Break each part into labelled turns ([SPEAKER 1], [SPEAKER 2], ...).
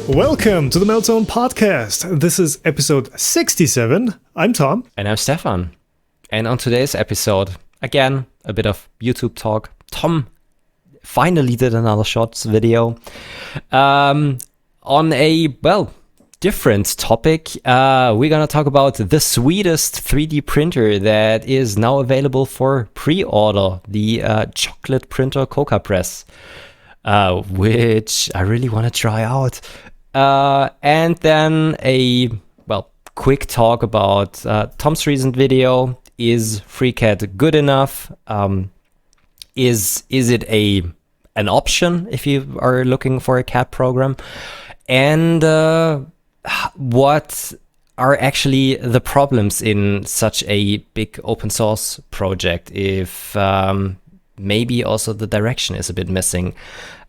[SPEAKER 1] Welcome to the Meltzone podcast. This is episode 67. I'm Tom.
[SPEAKER 2] And I'm Stefan. And on today's episode, again, a bit of YouTube talk. Tom finally did another shorts video on a, different topic. We're going to talk about the sweetest 3D printer that is now available for pre-order, the chocolate printer Coca Press, which I really want to try out. And then a, quick talk about Tom's recent video. Is FreeCAD good enough? Is it an option if you are looking for a CAD program? And what are actually the problems in such a big open source project if maybe also the direction is a bit missing?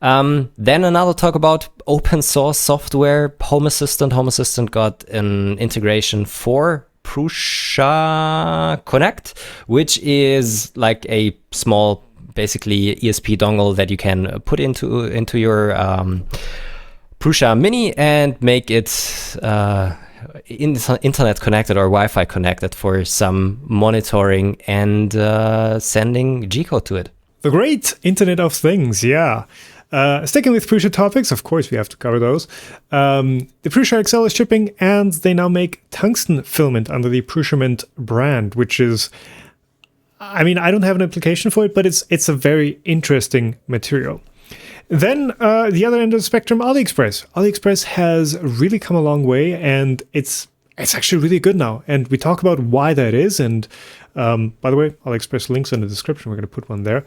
[SPEAKER 2] Then another talk about open source software, Home Assistant. Home Assistant got an integration for Prusa Connect, which is like a small, basically ESP dongle that you can put into your Prusa Mini and make it internet connected or Wi-Fi connected for some monitoring and sending G-code to it.
[SPEAKER 1] The great Internet of Things, yeah. Sticking with Prusa topics, of course, we have to cover those. The Prusa XL is shipping, and they now make Tungsten filament under the Filament brand, which is, I don't have an application for it, but it's a very interesting material. Then the other end of the spectrum, Aliexpress. Aliexpress has really come a long way, and it's actually really good now. And we talk about why that is. And by the way, Aliexpress links in the description. We're going to put one there.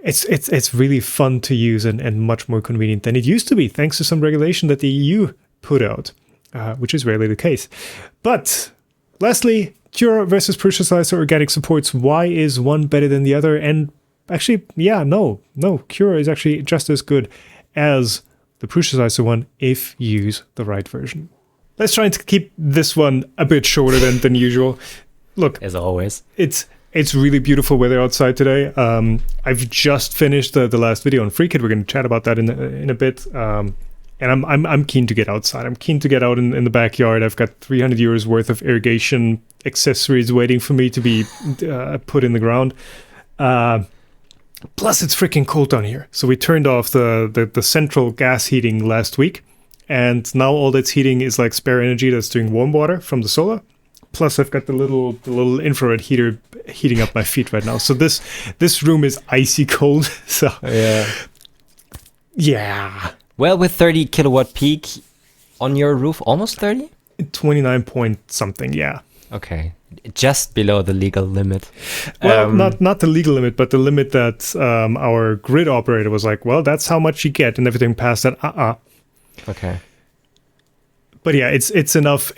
[SPEAKER 1] It's really fun to use and much more convenient than it used to be, thanks to some regulation that the EU put out, which is rarely the case. But lastly, CURA versus PrusaSlicer organic supports. Why is one better than the other? And actually, no, CURA is actually just as good as the PrusaSlicer one if you use the right version. Let's try to keep this one a bit shorter than usual. Look,
[SPEAKER 2] as always,
[SPEAKER 1] it's really beautiful weather outside today. I've just finished the last video on FreeCAD. We're going to chat about that in a bit. And I'm keen to get outside. I'm keen to get out in the backyard. I've got 300 euros worth of irrigation accessories waiting for me to be put in the ground. Plus, it's freaking cold down here. So we turned off the central gas heating last week. And now all that's heating is like spare energy that's doing warm water from the solar. Plus, I've got the little infrared heater heating up my feet right now. So this room is icy cold. So yeah.
[SPEAKER 2] Well, with 30 kilowatt peak on your roof, almost 30?
[SPEAKER 1] 29 point something, yeah.
[SPEAKER 2] Okay, just below the legal limit.
[SPEAKER 1] Well, not the legal limit, but the limit that our grid operator was like, well, that's how much you get, and everything past that,
[SPEAKER 2] Okay.
[SPEAKER 1] But yeah, it's enough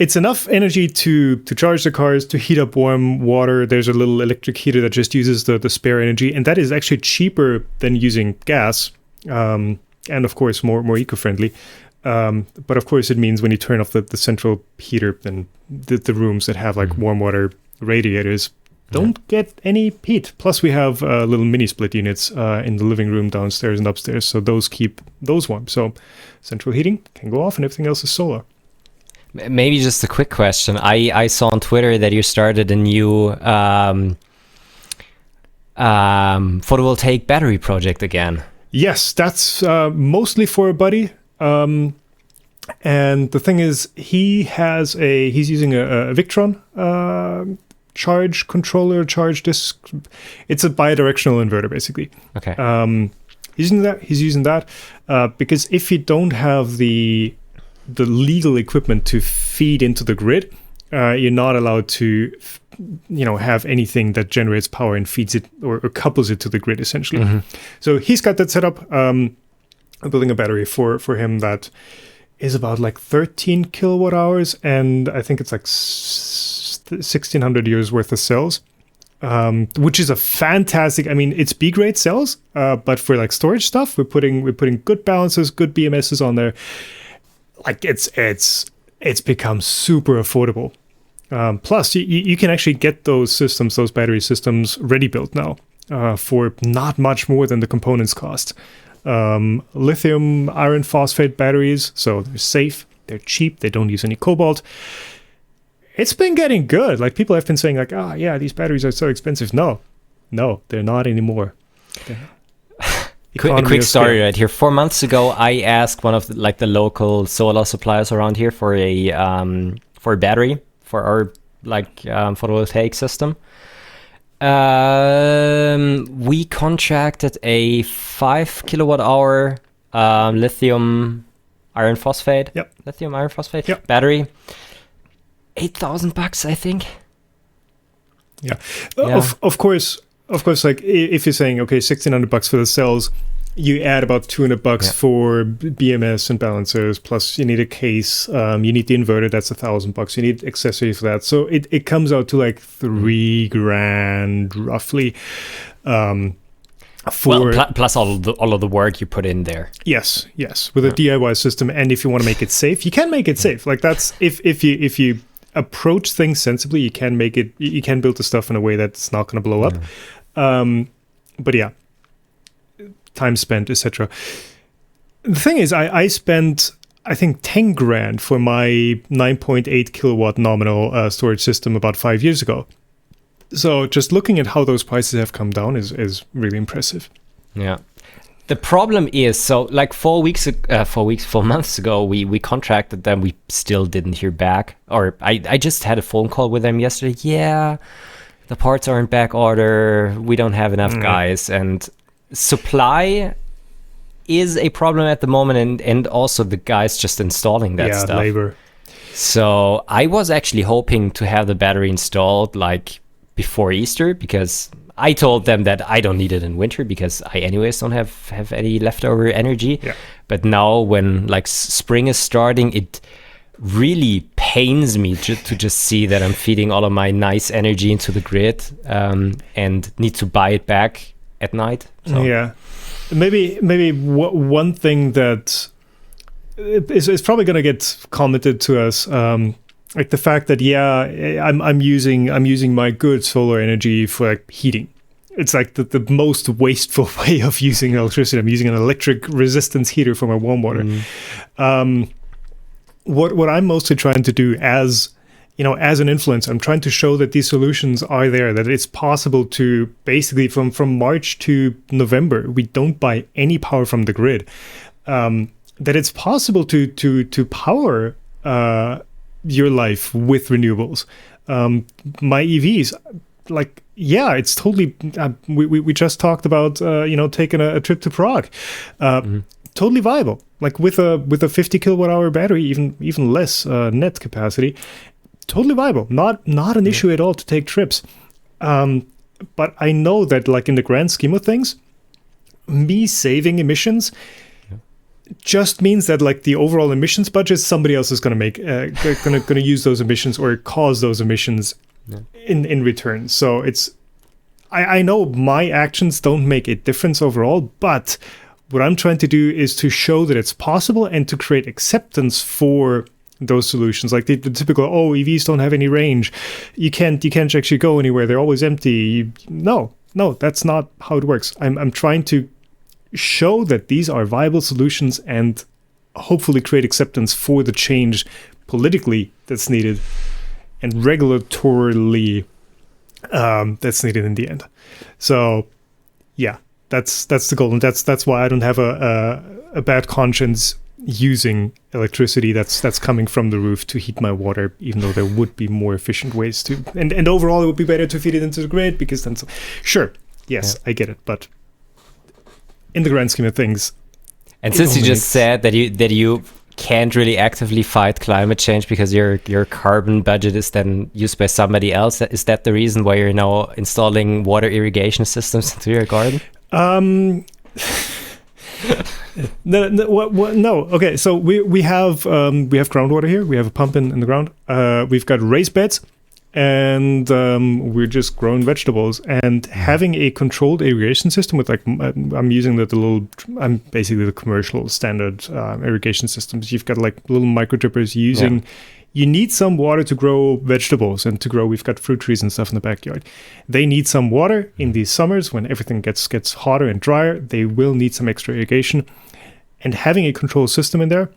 [SPEAKER 1] energy to charge the cars, to heat up warm water. There's a little electric heater that just uses the spare energy, and that is actually cheaper than using gas, and of course more eco-friendly. But of course it means when you turn off the central heater, then the rooms that have like warm water radiators don't get any heat. Plus we have little mini split units in the living room downstairs and upstairs, so those keep those warm. So central heating can go off and everything else is solar.
[SPEAKER 2] Maybe just a quick question. I saw on Twitter that you started a new photovoltaic battery project again.
[SPEAKER 1] Yes, that's mostly for a buddy. And the thing is, he's using a Victron charge controller, charge disk. It's a bidirectional inverter, basically.
[SPEAKER 2] Okay.
[SPEAKER 1] He's using that because if you don't have the legal equipment to feed into the grid, you're not allowed to have anything that generates power and feeds it or couples it to the grid, essentially. Mm-hmm. So he's got that set up. I'm building a battery for him that is about like 13 kilowatt hours, and I think it's like 1,600 years worth of cells, which is a fantastic. It's B grade cells, but for like storage stuff, we're putting good balances, good BMSs on there. Like it's become super affordable. Plus, you can actually get those battery systems ready built now for not much more than the components cost. lithium iron phosphate batteries, so they're safe, they're cheap, they don't use any cobalt. It's been getting good. Like, people have been saying, like, yeah, these batteries are so expensive. No, they're not anymore.
[SPEAKER 2] A quick story right here. 4 months ago, I asked one of the local solar suppliers around here for a battery for our photovoltaic system. We contracted a 5 kilowatt hour lithium iron phosphate battery. $8,000, I think.
[SPEAKER 1] Yeah. Of course, like, if you're saying, okay, $1,600 for the cells, you add about $200 for BMS and balancers, plus you need a case, you need the inverter, that's $1,000, you need accessories for that. So it comes out to like $3,000 roughly.
[SPEAKER 2] Plus all of the work you put in there.
[SPEAKER 1] Yes, with a DIY system, and if you want to make it safe, you can make it safe. Like, that's if you approach things sensibly, you can build the stuff in a way that's not going to blow up. But yeah, time spent, etc. The thing is, I spent, I think, $10,000 for my 9.8 kilowatt nominal storage system about 5 years ago. So just looking at how those prices have come down is really impressive.
[SPEAKER 2] Yeah. The problem is, so like 4 months ago, we contracted them. We still didn't hear back. Or I just had a phone call with them yesterday. Yeah, the parts are in back order. We don't have enough guys. And supply is a problem at the moment. And also the guys just installing that stuff.
[SPEAKER 1] Yeah, labor.
[SPEAKER 2] So I was actually hoping to have the battery installed like before Easter, because I told them that I don't need it in winter because I anyways don't have any leftover energy.
[SPEAKER 1] Yeah.
[SPEAKER 2] But now when like spring is starting, it really pains me to just see that I'm feeding all of my nice energy into the grid and need to buy it back at night. So.
[SPEAKER 1] Yeah. Maybe one thing that is probably going to get commented to us, like the fact that I'm using my good solar energy for like heating. It's like the most wasteful way of using electricity. I'm using an electric resistance heater for my warm water. What I'm mostly trying to do as an influencer, I'm trying to show that these solutions are there, that it's possible to basically from March to November, we don't buy any power from the grid. That it's possible to power your life with renewables. My EVs, like, yeah, it's totally. We just talked about taking a trip to Prague. Totally viable. Like with a 50 kilowatt hour battery, even less net capacity. Totally viable. Not an issue at all to take trips. But I know that, like, in the grand scheme of things, me saving emissions just means that, like, the overall emissions budget, somebody else is going to make going to use those emissions or cause those emissions in return. So it's I know my actions don't make a difference overall, but what I'm trying to do is to show that it's possible and to create acceptance for those solutions. Like the typical, EVs don't have any range, you can't actually go anywhere, they're always empty. No, that's not how it works. I'm trying to show that these are viable solutions and hopefully create acceptance for the change politically that's needed and regulatorily that's needed in the end. So yeah, that's the goal, and that's why I don't have a bad conscience using electricity that's coming from the roof to heat my water, even though there would be more efficient ways to, and overall it would be better to feed it into the grid, because then I get it, but in the grand scheme of things.
[SPEAKER 2] And since you just said that you can't really actively fight climate change because your carbon budget is then used by somebody else, is that the reason why you're now installing water irrigation systems into your garden?
[SPEAKER 1] No. Okay, so we have groundwater here. We have a pump in the ground. We've got raised beds. and we're just growing vegetables. And having a controlled irrigation system with like I'm using I'm basically the commercial standard irrigation systems. You've got like little micro drippers using. You need some water to grow vegetables and to grow. We've got fruit trees and stuff in the backyard. They need some water in these summers when everything gets hotter and drier. They will need some extra irrigation. And having a control system in there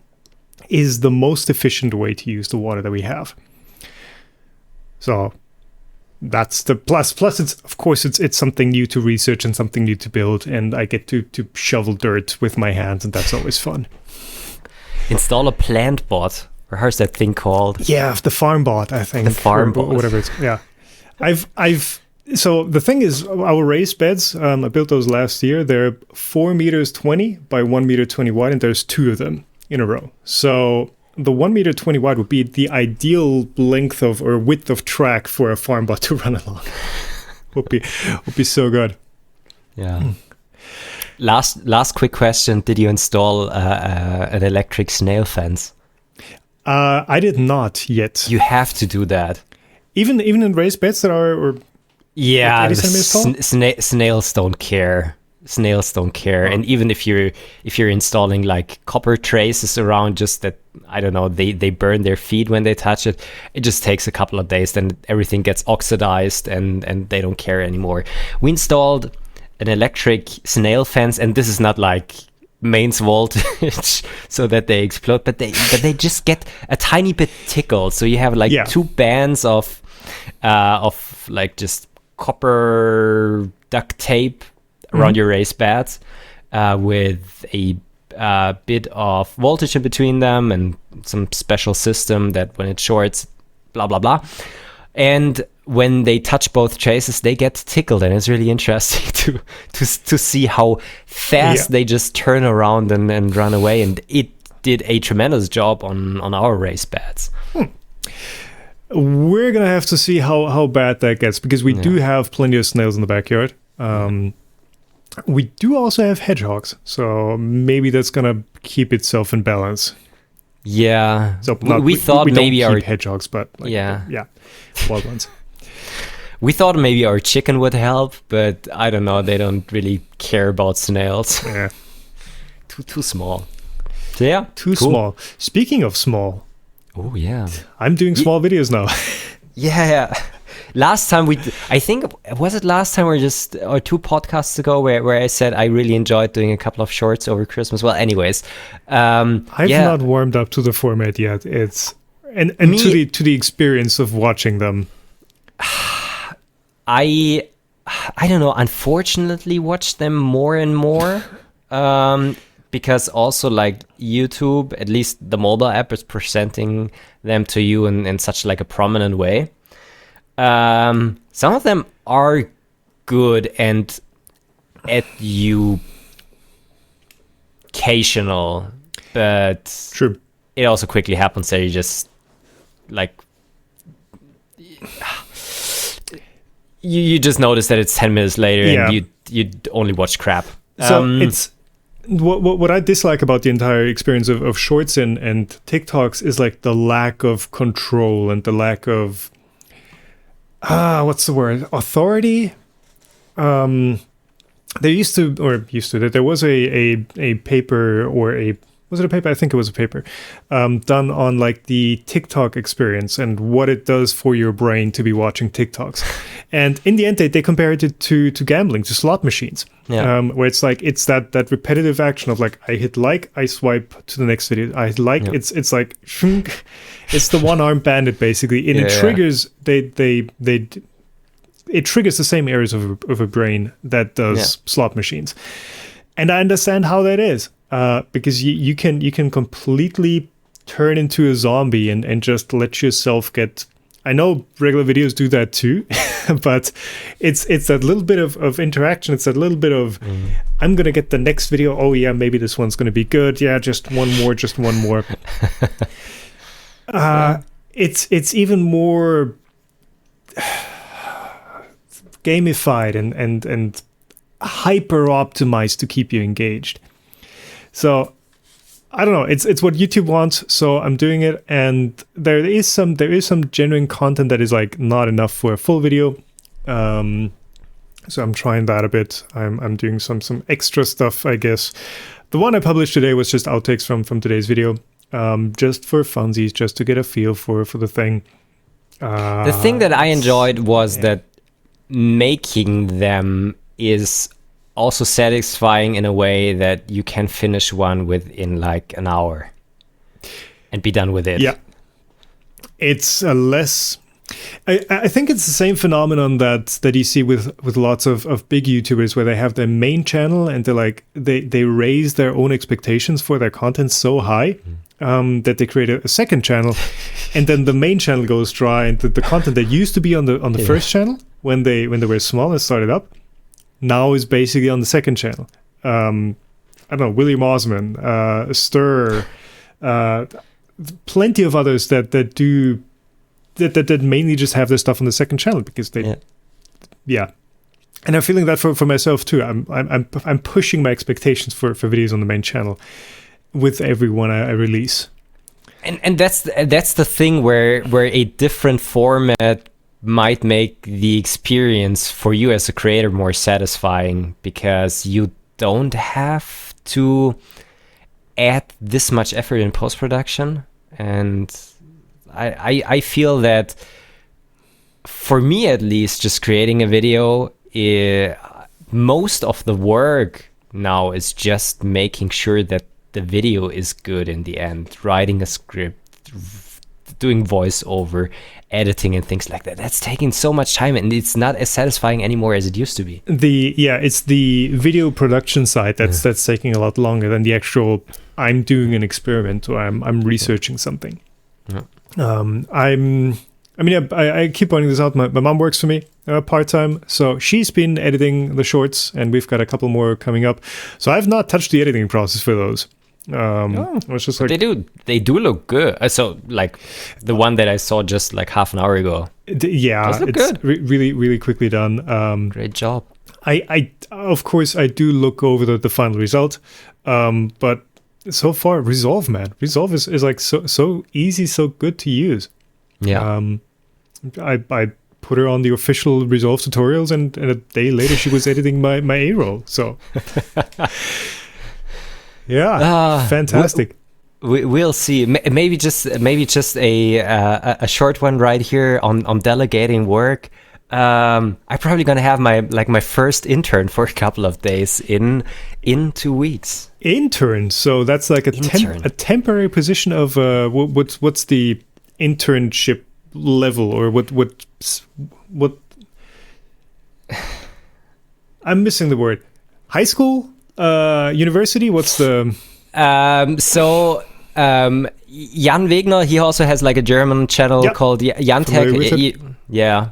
[SPEAKER 1] is the most efficient way to use the water that we have. So that's the plus. Plus, it's something new to research and something new to build. And I get to shovel dirt with my hands, and that's always fun.
[SPEAKER 2] Install a plant bot. Or how's that thing called?
[SPEAKER 1] Yeah, the farm bot, I think.
[SPEAKER 2] The farm bot.
[SPEAKER 1] Whatever it's, yeah. So the thing is, our raised beds, I built those last year. They're 4 meters 20 by 1 meter 20 wide, and there's 2 of them in a row. So the 1 meter 20 wide would be the ideal length of or width of track for a farm bot to run along. would be so good.
[SPEAKER 2] Yeah. Last quick question: did you install an electric snail fence?
[SPEAKER 1] I did not yet.
[SPEAKER 2] You have to do that.
[SPEAKER 1] Even in raised beds that are
[SPEAKER 2] yeah,
[SPEAKER 1] like 80 centimeters tall?
[SPEAKER 2] Snails don't care. And even if you're installing like copper traces around, just that, I don't know, they burn their feet when they touch it. It just takes a couple of days, then everything gets oxidized and they don't care anymore. We installed an electric snail fence, and this is not like mains voltage so that they explode, but they just get a tiny bit tickled. So you have like 2 bands of like just copper duct tape around your raised beds with a bit of voltage in between them and some special system that when it shorts, blah blah blah. And when they touch both traces, they get tickled, and it's really interesting to see how fast they just turn around and run away. And it did a tremendous job on our raised beds.
[SPEAKER 1] We're gonna have to see how bad that gets, because we do have plenty of snails in the backyard. We do also have hedgehogs, so maybe that's gonna keep itself in balance.
[SPEAKER 2] Yeah,
[SPEAKER 1] so
[SPEAKER 2] we thought maybe
[SPEAKER 1] don't
[SPEAKER 2] our
[SPEAKER 1] keep hedgehogs, but like, wild ones.
[SPEAKER 2] We thought maybe our chicken would help, but I don't know. They don't really care about snails.
[SPEAKER 1] Yeah,
[SPEAKER 2] too small. So yeah,
[SPEAKER 1] too small. Speaking of small,
[SPEAKER 2] oh yeah,
[SPEAKER 1] I'm doing small videos now.
[SPEAKER 2] Yeah. Last time I think, was it last time or 2 podcasts ago where I said I really enjoyed doing a couple of shorts over Christmas. Well, anyways,
[SPEAKER 1] I've not warmed up to the format yet. It's and to the experience of watching them.
[SPEAKER 2] I don't know. Unfortunately, watch them more and more because also like YouTube, at least the mobile app, is presenting them to you in such like a prominent way. Some of them are good and educational, but
[SPEAKER 1] true.
[SPEAKER 2] It also quickly happens that you just like you just notice that it's 10 minutes later and you only watch crap.
[SPEAKER 1] So it's what I dislike about the entire experience of shorts and TikToks is like the lack of control and the lack of what's the word? Authority. There was a paper or was it a paper? I think it was a paper done on like the TikTok experience and what it does for your brain to be watching TikToks. And in the end, they compared it to gambling, to slot machines, where it's like it's that repetitive action of like I hit like, I swipe to the next video, I hit like, it's like it's the one-armed bandit basically, and it triggers it triggers the same areas of a brain that does slot machines. And I understand how that is. Because you can completely turn into a zombie and just let yourself get. I know regular videos do that too, but it's that little bit of interaction. It's that little bit of I'm gonna get the next video. Oh yeah, maybe this one's gonna be good. Yeah, just one more. It's even more gamified and hyper optimized to keep you engaged. So I don't know. It's what YouTube wants, so I'm doing it. And there is some genuine content that is like not enough for a full video. So I'm trying that a bit. I'm doing some extra stuff, I guess. The one I published today was just outtakes from today's video, just for funsies, just to get a feel for the thing.
[SPEAKER 2] The thing that I enjoyed was that making them is also satisfying in a way that you can finish one within like an hour and be done with it.
[SPEAKER 1] Yeah. It's a less... I think it's the same phenomenon that you see with lots of big YouTubers, where they have their main channel and they raise their own expectations for their content so high that they create a second channel, and then the main channel goes dry, and the content that used to be on the first channel when they were small and started up now is basically on the second channel. I don't know, William Osman, Stir, plenty of others that do. That mainly just have their stuff on the second channel because they, and I'm feeling that for myself too. I'm pushing my expectations for videos on the main channel with every one I release.
[SPEAKER 2] And that's the thing where a different format might make the experience for you as a creator more satisfying, because you don't have to add this much effort in post-production. And I feel that, for me at least, just creating a video, most of the work now is just making sure that the video is good in the end, writing a script, doing voiceover, editing and things like that. That's taking so much time, and it's not as satisfying anymore as it used to be.
[SPEAKER 1] It's the video production side that's taking a lot longer than the actual I'm doing an experiment or I'm researching something. Yeah. I keep pointing this out. My mom works for me part-time, so she's been editing the shorts, and we've got a couple more coming up. So I've not touched the editing process for those. It's just like,
[SPEAKER 2] they do look good. So like the one that I saw just like half an hour ago.
[SPEAKER 1] Yeah, it's good. Really, really quickly done.
[SPEAKER 2] Great job.
[SPEAKER 1] I of course I do look over the final result, but so far, Resolve is like so easy, so good to use.
[SPEAKER 2] Yeah.
[SPEAKER 1] I put her on the official Resolve tutorials, and a day later she was editing my A-roll. So yeah, fantastic.
[SPEAKER 2] We'll see. Maybe just a short one right here on delegating work. I'm probably gonna have my first intern for a couple of days in 2 weeks.
[SPEAKER 1] Intern, so that's like a temporary position of what's the internship level, or what I'm missing the word. High school, university. What's the
[SPEAKER 2] Jan Wegner, he also has like a German channel called Jantech. Yeah.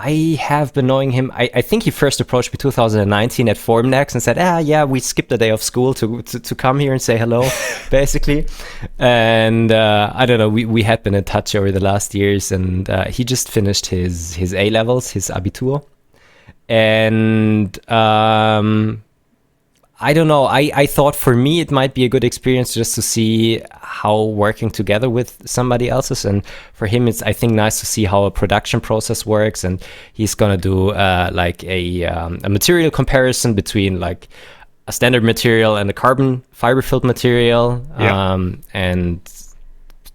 [SPEAKER 2] I have been knowing him. I think he first approached me 2019 at Formnext and said, we skipped a day of school to come here and say hello, basically. And I don't know, we had been in touch over the last years, and he just finished his A-levels, his Abitur. And I don't know. I thought for me it might be a good experience just to see how working together with somebody else's, and for him it's, I think, nice to see how a production process works. And he's gonna do like a material comparison between like a standard material and a carbon fiber filled material, and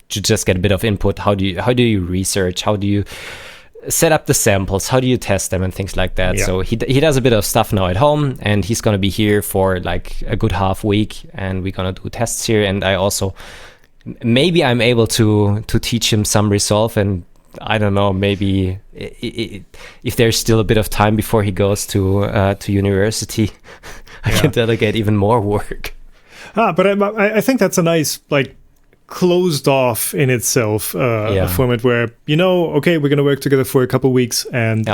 [SPEAKER 2] to just get a bit of input. How do you research? How do you set up the samples? How do you test them and things like that? So he does a bit of stuff now at home, and he's gonna be here for like a good half week, and we're gonna do tests here. And I also, maybe I'm able to teach him some Resolve, and I don't know, maybe if there's still a bit of time before he goes to university, I can delegate even more work.
[SPEAKER 1] But I think that's a nice, like, closed off in itself a format where, okay, we're going to work together for a couple of weeks, and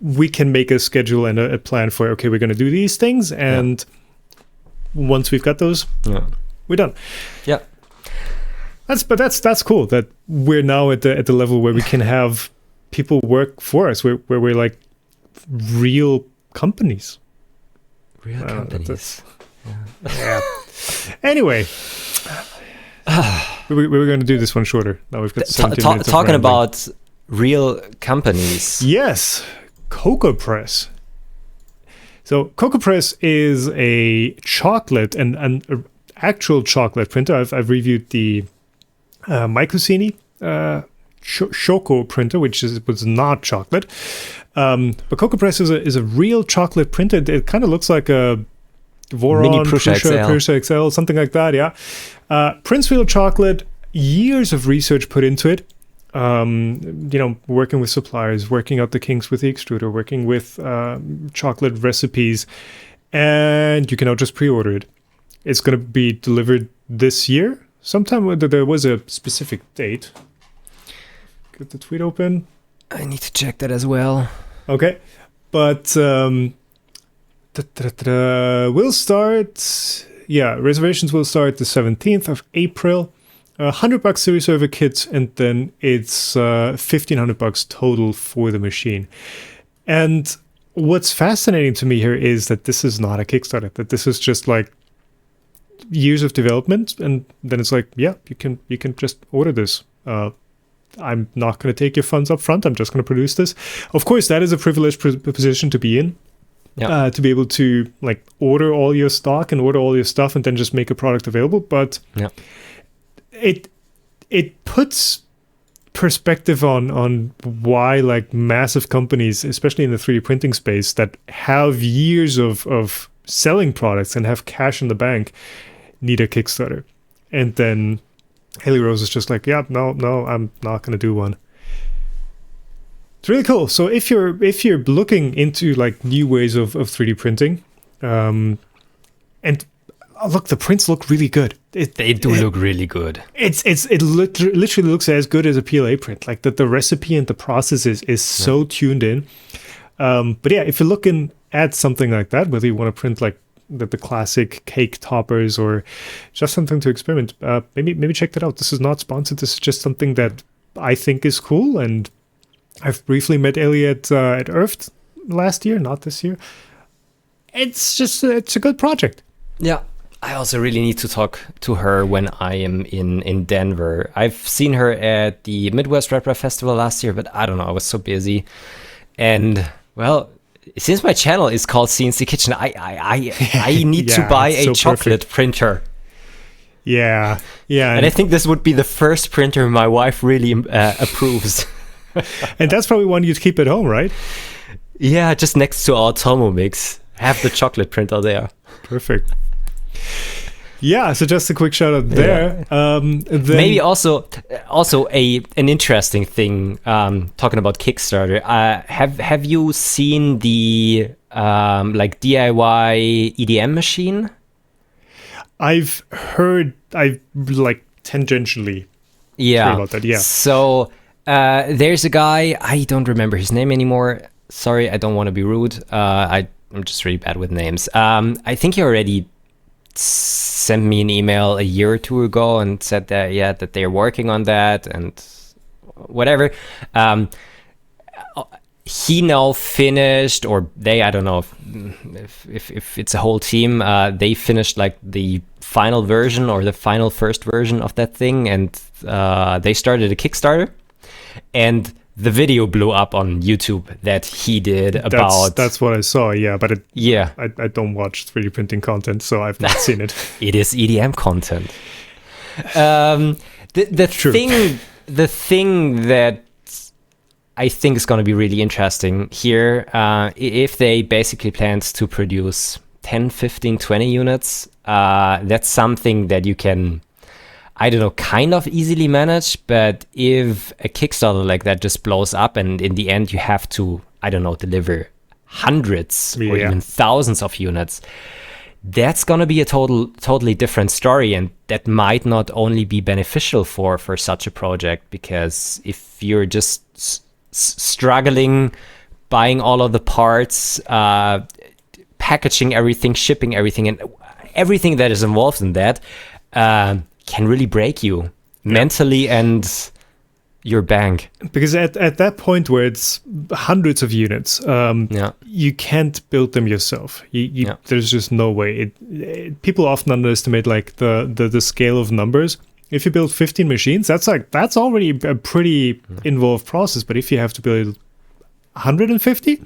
[SPEAKER 1] we can make a schedule and a plan for, okay, we're going to do these things, and once we've got those, we're done.
[SPEAKER 2] Yeah.
[SPEAKER 1] That's cool that we're now at the level where we can have people work for us, where we're like real companies.
[SPEAKER 2] Real companies.
[SPEAKER 1] Anyway, we were going to do this one shorter. Now we've got 17 minutes of
[SPEAKER 2] talking
[SPEAKER 1] rambling.
[SPEAKER 2] about real companies.
[SPEAKER 1] Yes, CocoaPress. So CocoaPress is a chocolate and an actual chocolate printer. I've reviewed the Mycosini Choco printer, which was not chocolate. But CocoaPress is a real chocolate printer. It kind of looks like a Voron,
[SPEAKER 2] Mini Prusa
[SPEAKER 1] XL, something like that, yeah. Prints real chocolate, years of research put into it. Working with suppliers, working out the kinks with the extruder, working with chocolate recipes, and you can now just pre-order it. It's going to be delivered this year. Sometime there was a specific date. Get the tweet open.
[SPEAKER 2] I need to check that as well.
[SPEAKER 1] Okay, but we'll start. Yeah, reservations will start the 17th of April. $100 series server kit, and then it's $1,500 total for the machine. And what's fascinating to me here is that this is not a Kickstarter. That this is just like years of development, and then it's like, yeah, you can just order this. I'm not going to take your funds up front. I'm just going to produce this. Of course, that is a privileged position to be in.
[SPEAKER 2] Yeah.
[SPEAKER 1] To be able to like order all your stock and order all your stuff and then just make a product available. But
[SPEAKER 2] Yeah.
[SPEAKER 1] It puts perspective on why like massive companies, especially in the 3D printing space, that have years of selling products and have cash in the bank, need a Kickstarter. And then Haley Rose is just like, yeah, no, I'm not going to do one. It's really cool. So if you're looking into like new ways of 3D printing, and look, the prints look really good.
[SPEAKER 2] They do look really good.
[SPEAKER 1] It literally looks as good as a PLA print. Like the recipe and the process is so tuned in. But yeah, if you're looking at something like that, whether you want to print like the classic cake toppers or just something to experiment, maybe check that out. This is not sponsored. This is just something that I think is cool. And I've briefly met Elliot at Earth last year, not this year. It's a good project.
[SPEAKER 2] Yeah. I also really need to talk to her when I am in Denver. I've seen her at the Midwest Red Bread Festival last year, but I don't know, I was so busy. And well, since my channel is called CNC Kitchen, I need to buy a chocolate printer.
[SPEAKER 1] Yeah.
[SPEAKER 2] And I think this would be the first printer my wife really approves.
[SPEAKER 1] And that's probably one you'd keep at home, right?
[SPEAKER 2] Yeah, just next to our Thermomix. Have the chocolate printer there.
[SPEAKER 1] Perfect. Yeah, so just a quick shout out there.
[SPEAKER 2] Yeah. Maybe also an interesting thing. Talking about Kickstarter, have you seen the like DIY EDM machine? I've
[SPEAKER 1] like tangentially
[SPEAKER 2] heard
[SPEAKER 1] about that. Yeah.
[SPEAKER 2] So there's a guy, I don't remember his name anymore. Sorry, I don't want to be rude. I'm just really bad with names. I think he already sent me an email a year or two ago and said that they're working on that and whatever. He now finished, or they, I don't know if it's a whole team, they finished like the final version or the final first version of that thing, and they started a Kickstarter, and the video blew up on YouTube that he did about...
[SPEAKER 1] That's what I saw, yeah. But
[SPEAKER 2] I
[SPEAKER 1] don't watch 3D printing content, so I've not seen it.
[SPEAKER 2] It is EDM content. The thing that I think is going to be really interesting here, if they basically planned to produce 10, 15, 20 units, that's something that you can... I don't know, kind of easily managed, but if a Kickstarter like that just blows up and in the end you have to, I don't know, deliver hundreds or even thousands of units, that's going to be a totally different story, and that might not only be beneficial for such a project, because if you're just struggling buying all of the parts, packaging everything, shipping everything, and everything that is involved in that, can really break you mentally and your bank.
[SPEAKER 1] Because at that point where it's hundreds of units, you can't build them yourself. There's just no way. People often underestimate like the scale of numbers. If you build 15 machines, that's already a pretty involved process. But if you have to build 150,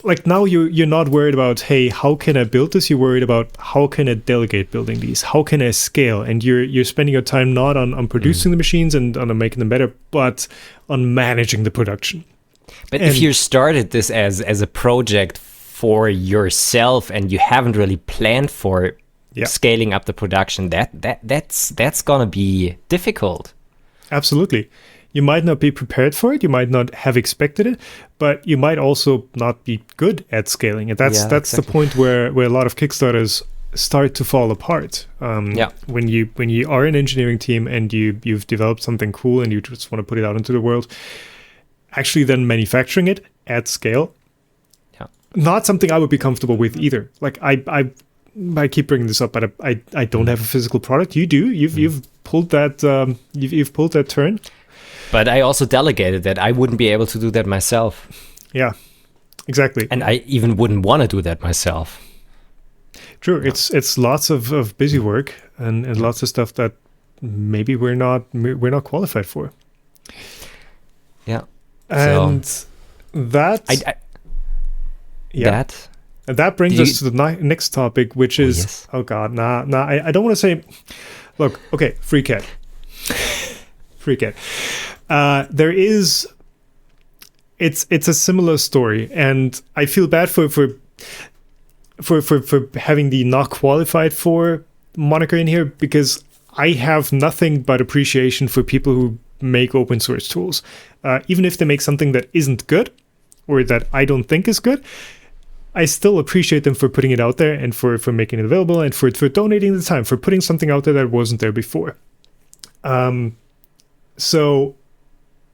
[SPEAKER 1] like now you're not worried about, hey, how can I build this? You're worried about how can I delegate building these? How can I scale? And you're spending your time not on producing the machines and on making them better, but on managing the production.
[SPEAKER 2] But if you started this as a project for yourself and you haven't really planned for scaling up the production, that's gonna be difficult.
[SPEAKER 1] Absolutely. You might not be prepared for it. You might not have expected it, but you might also not be good at scaling. And that's exactly the point where a lot of Kickstarters start to fall apart. When you are an engineering team and you've developed something cool and you just want to put it out into the world, actually then manufacturing it at scale, not something I would be comfortable with either. Like I keep bringing this up, but I don't have a physical product. You do. You've pulled that. You've pulled that turn.
[SPEAKER 2] But I also delegated that. I wouldn't be able to do that myself. Yeah,
[SPEAKER 1] exactly.
[SPEAKER 2] And I even wouldn't want to do that myself.
[SPEAKER 1] True. Yeah. It's lots of busy work and lots of stuff that maybe we're not qualified for.
[SPEAKER 2] Yeah.
[SPEAKER 1] And that brings us to the next topic, which is I don't want to say. Look, okay, FreeCAD. FreeCAD. It's a similar story, and I feel bad for having the not qualified for moniker in here, because I have nothing but appreciation for people who make open source tools, even if they make something that isn't good or that I don't think is good. I still appreciate them for putting it out there and for making it available and for donating the time, for putting something out there that wasn't there before. So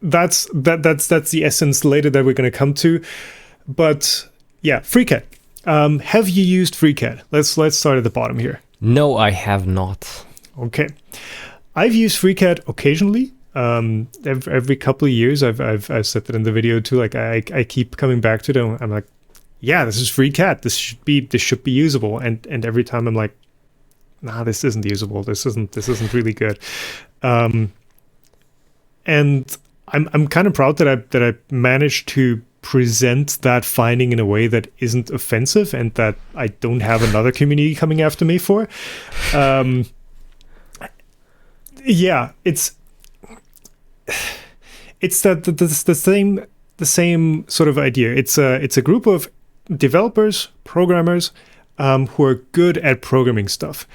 [SPEAKER 1] that's the essence later that we're going to come to. But yeah, FreeCAD. Have you used FreeCAD? Let's start at the bottom here.
[SPEAKER 2] No, I have not.
[SPEAKER 1] Okay, I've used FreeCAD occasionally. Every couple of years, I've said that in the video too. Like I keep coming back to it. I'm like, yeah, this is FreeCAD. This should be usable. And every time I'm like, nah, this isn't usable. This isn't really good. And I'm kind of proud that I managed to present that finding in a way that isn't offensive and that I don't have another community coming after me for. Yeah, it's the same sort of idea. It's a group of developers, programmers, who are good at programming stuff.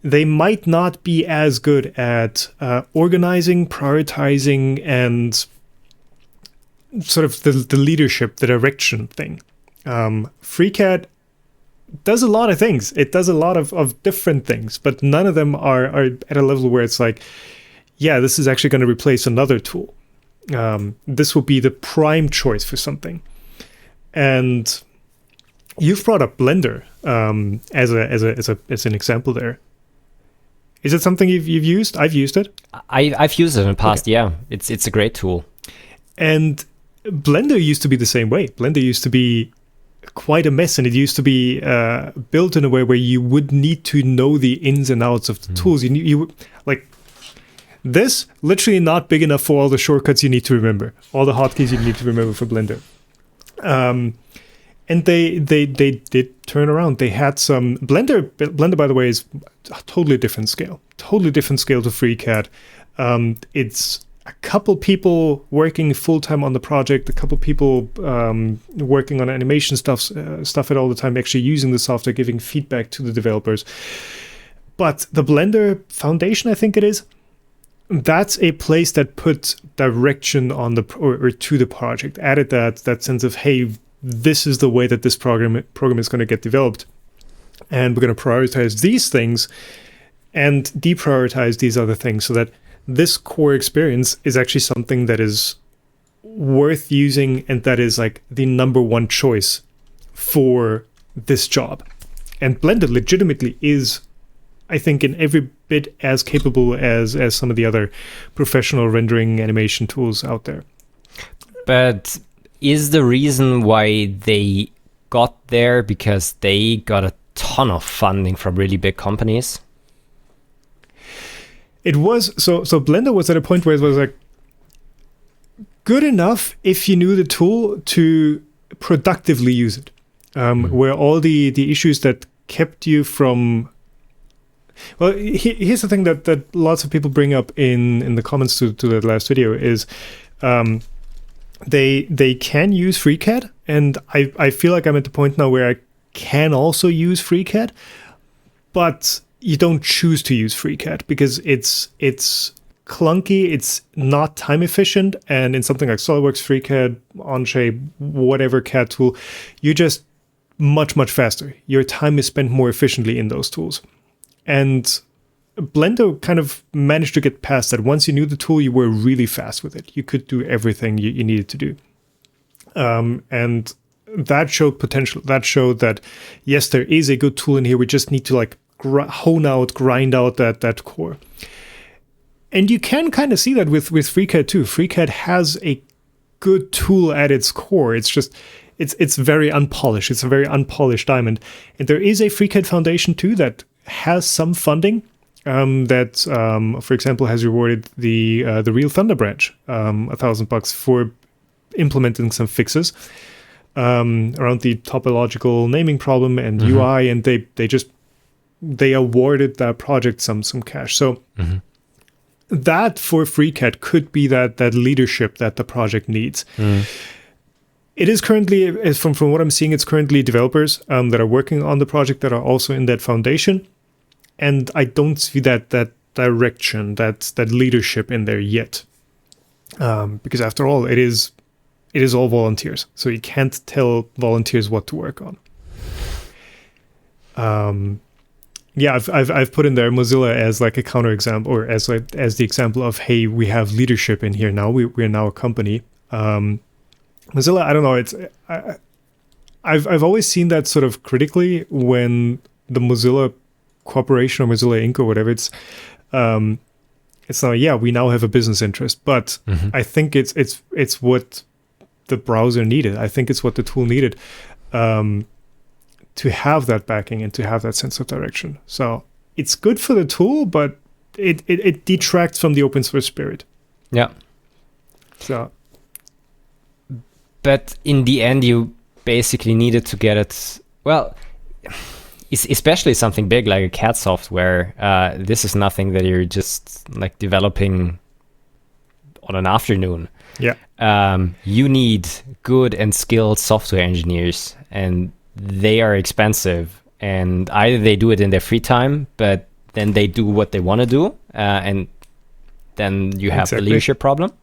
[SPEAKER 1] They might not be as good at organizing, prioritizing, and sort of the leadership, the direction thing. FreeCAD does a lot of things. It does a lot of different things, but none of them are at a level where it's like, yeah, this is actually going to replace another tool. This will be the prime choice for something. And you've brought up Blender as an example there. Is it something you've used? I've used it.
[SPEAKER 2] I've used it in the past. Okay. Yeah, it's a great tool.
[SPEAKER 1] And Blender used to be the same way. Blender used to be quite a mess, and it used to be built in a way where you would need to know the ins and outs of the tools. You like this literally not big enough for all the shortcuts you need to remember, all the hotkeys you need to remember for Blender. And they did turn around. They had some Blender, by the way, is a totally different scale to FreeCAD. It's a couple people working full time on the project, a couple people working on animation stuff it all the time, actually using the software, giving feedback to the developers. But the Blender Foundation, I think it is, that's a place that put direction on or to the project, added that sense of, hey, this is the way that this program is going to get developed, and we're going to prioritize these things and deprioritize these other things, so that this core experience is actually something that is worth using and that is like the number one choice for this job. And Blender legitimately is, I think, in every bit as capable as some of the other professional rendering animation tools out there.
[SPEAKER 2] But is the reason why they got there because they got a ton of funding from really big companies?
[SPEAKER 1] It was so Blender was at a point where it was like good enough if you knew the tool to productively use it. Where all the issues that kept you from... Well, here's the thing that lots of people bring up in the comments to that last video is they can use FreeCAD, and I feel like I'm at the point now where I can also use FreeCAD, but you don't choose to use FreeCAD because it's clunky, it's not time efficient, and in something like SolidWorks, FreeCAD, Onshape, whatever CAD tool, you're just much faster. Your time is spent more efficiently in those tools. And Blender kind of managed to get past that. Once you knew the tool, you were really fast with it. You could do everything you needed to do. And that showed potential. That showed that, yes, there is a good tool in here. We just need to like grind out that core. And you can kind of see that with FreeCAD too. FreeCAD has a good tool at its core. It's just, it's very unpolished. It's a very unpolished diamond. And there is a FreeCAD Foundation too that has some funding that, for example, has rewarded the Real Thunder branch $1,000 for implementing some fixes around the topological naming problem and UI, and they awarded that project some cash. So that for FreeCAD could be that leadership that the project needs. It is currently, from what I'm seeing, it's currently developers that are working on the project that are also in that foundation. And I don't see that direction, that leadership in there yet. Because after all, it is all volunteers. So you can't tell volunteers what to work on. Yeah, I've put in there Mozilla as like a counterexample, or as the example of, hey, we have leadership in here now. We're now a company. Mozilla, I don't know. I've always seen that sort of critically when the Mozilla Corporation or Mozilla Inc. or whatever, it's now, yeah, we now have a business interest, but I think it's what the browser needed. I think it's what the tool needed to have that backing and to have that sense of direction. So it's good for the tool, but it detracts from the open source spirit.
[SPEAKER 2] Yeah.
[SPEAKER 1] So,
[SPEAKER 2] but in the end, you basically needed to get it. Well, especially something big like a CAD software. This is nothing that you're just like developing on an afternoon.
[SPEAKER 1] Yeah.
[SPEAKER 2] You need good and skilled software engineers, and they are expensive. And either they do it in their free time, but then they do what they want to do, and then you have the leadership problem.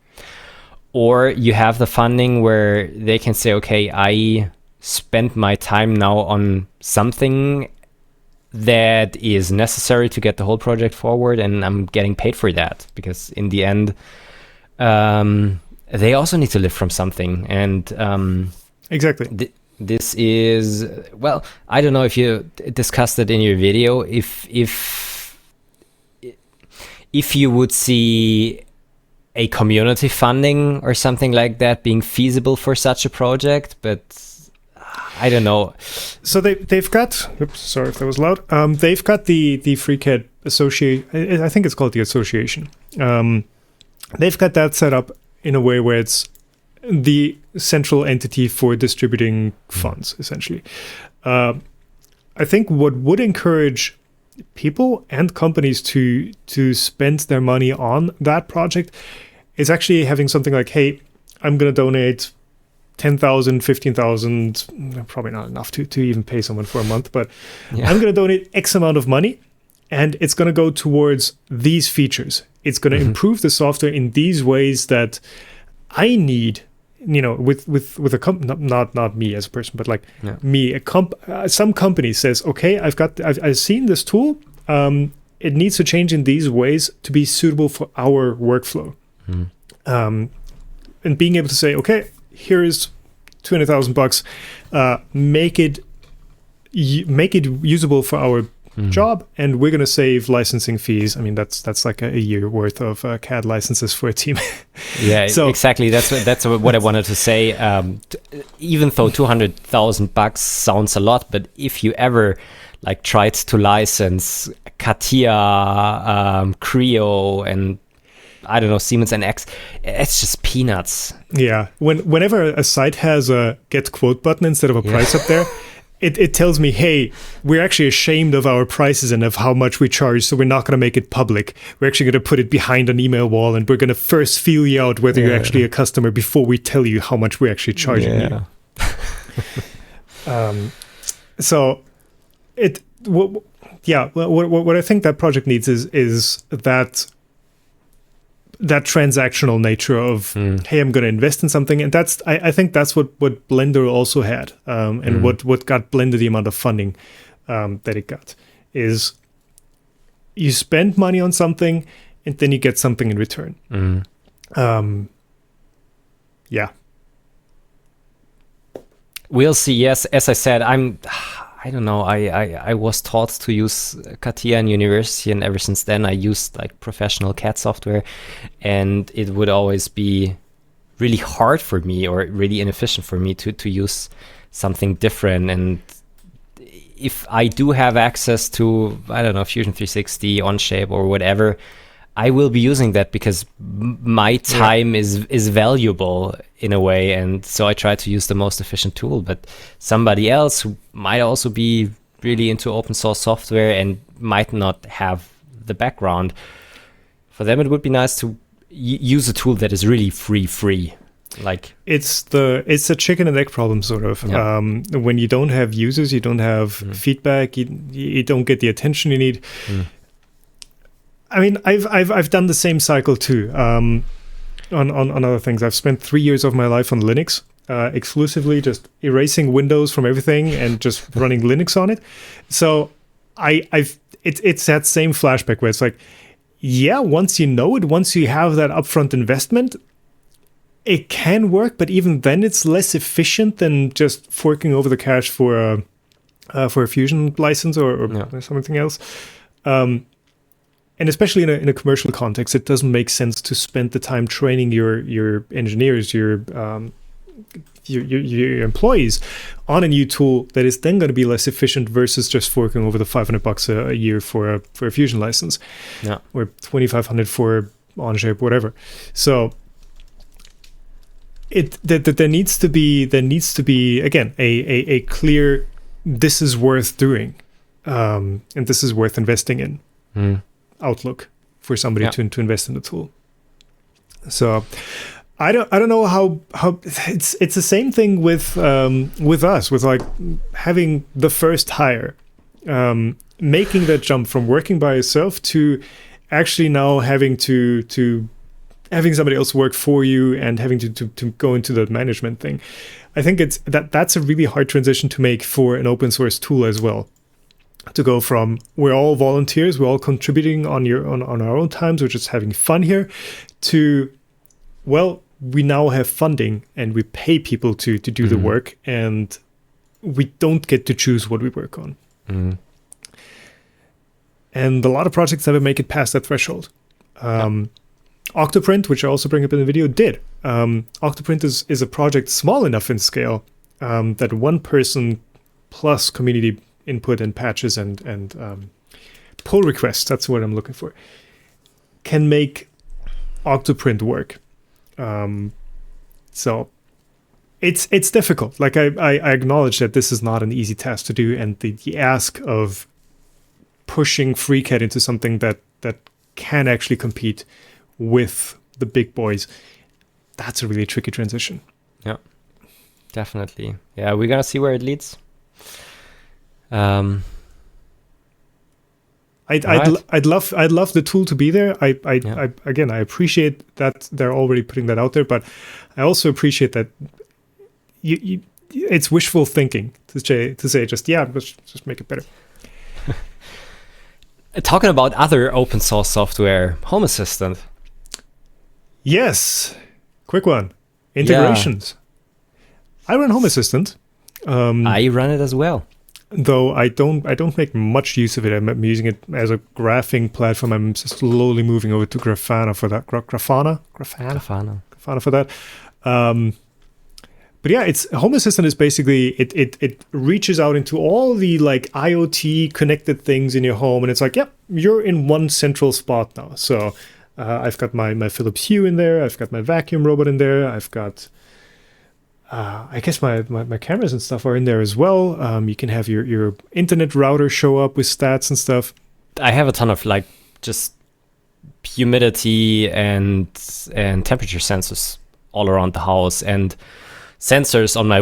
[SPEAKER 2] Or you have the funding where they can say, okay, I spent my time now on something that is necessary to get the whole project forward, and I'm getting paid for that, because in the end, they also need to live from something. And
[SPEAKER 1] exactly.
[SPEAKER 2] This is, well, I don't know if you discussed it in your video, if you would see a community funding or something like that being feasible for such a project, but I don't know. So
[SPEAKER 1] they've got, oops, sorry if that was loud. They've got the FreeCAD association. I think it's called the association. They've got that set up in a way where it's the central entity for distributing funds, essentially. I think what would encourage people and companies to spend their money on that project is actually having something like, hey, I'm going to donate 10,000, 15,000, probably not enough to even pay someone for a month, but yeah. I'm going to donate X amount of money, and it's going to go towards these features. It's going to improve the software in these ways that I need, with a company, not me as a person, but like me, some company says, okay, I've seen this tool. It needs to change in these ways to be suitable for our workflow. And being able to say, okay, here is $200,000. Make it usable for our job, and we're going to save licensing fees. I mean, that's like a year worth of CAD licenses for a team.
[SPEAKER 2] Yeah, so, exactly. That's what I wanted to say. Even though $200,000 sounds a lot, but if you ever like tried to license CATIA, Creo, and I don't know, Siemens NX, it's just peanuts.
[SPEAKER 1] Yeah. Whenever a site has a get quote button instead of a price up there, it tells me, hey, we're actually ashamed of our prices and of how much we charge, so we're not going to make it public. We're actually going to put it behind an email wall, and we're going to first feel you out whether you're actually a customer before we tell you how much we're actually charging you. So what I think that project needs is that transactional nature of, hey, I'm going to invest in something. And that's, I think that's what Blender also had, and what got Blender the amount of funding that it got, is you spend money on something and then you get something in return.
[SPEAKER 2] We'll see. Yes, as I said, I don't know. I was taught to use CATIA in university, and ever since then I used like professional CAD software, and it would always be really hard for me or really inefficient for me to use something different. And if I do have access to, I don't know, Fusion 360, Onshape, or whatever, I will be using that because my time is valuable in a way, and so I try to use the most efficient tool. But somebody else who might also be really into open source software and might not have the background, for them it would be nice to use a tool that is really free. Like
[SPEAKER 1] it's a chicken and egg problem, sort of.
[SPEAKER 2] Yeah.
[SPEAKER 1] When you don't have users, you don't have feedback, you don't get the attention you need. I mean, I've done the same cycle too. On other things, I've spent 3 years of my life on Linux, exclusively just erasing Windows from everything and just running Linux on it. So it's that same flashback where it's like, yeah, once you know it, once you have that upfront investment, it can work, but even then, it's less efficient than just forking over the cash for a Fusion license or something else. And especially in a commercial context, it doesn't make sense to spend the time training your engineers, your employees on a new tool that is then going to be less efficient versus just forking over the $500 a year for a Fusion license, or $2,500 for Onshape, whatever. So there needs to be again a clear, this is worth doing, and this is worth investing in. Outlook for somebody to invest in the tool. So I don't know how it's the same thing with us, with like having the first hire, making that jump from working by yourself to actually now having to having somebody else work for you and having to go into the management thing. I think that's a really hard transition to make for an open source tool as well. To go from we're all volunteers, we're all contributing on our own times, we're just having fun here, to, well, we now have funding and we pay people to do the work, and we don't get to choose what we work on. And a lot of projects never make it past that threshold. Octoprint, which I also bring up in the video, did. Octoprint is a project small enough in scale that one person plus community input and patches and pull requests, that's what I'm looking for, can make Octoprint work. So it's difficult. Like I acknowledge that this is not an easy task to do, and the ask of pushing FreeCAD into something that can actually compete with the big boys, that's a really tricky transition.
[SPEAKER 2] Yeah, definitely. Yeah, we're gonna see where it leads. I'd
[SPEAKER 1] love the tool to be there. I appreciate that they're already putting that out there, but I also appreciate that it's wishful thinking to say just let's just make it better.
[SPEAKER 2] Talking about other open source software, Home Assistant.
[SPEAKER 1] Yes, quick one. Integrations. I run Home Assistant.
[SPEAKER 2] I run it as well.
[SPEAKER 1] though I don't make much use of it. I'm using it as a graphing platform. I'm slowly moving over to Grafana for that. Grafana for that. But yeah, it's Home Assistant is basically it reaches out into all the like IoT connected things in your home, and it's like, yep, you're in one central spot now. So I've got my Philips Hue in there. I've got my vacuum robot in there. I've got I guess my cameras and stuff are in there as well. You can have your internet router show up with stats and stuff.
[SPEAKER 2] I have a ton of like just humidity and temperature sensors all around the house, and sensors on my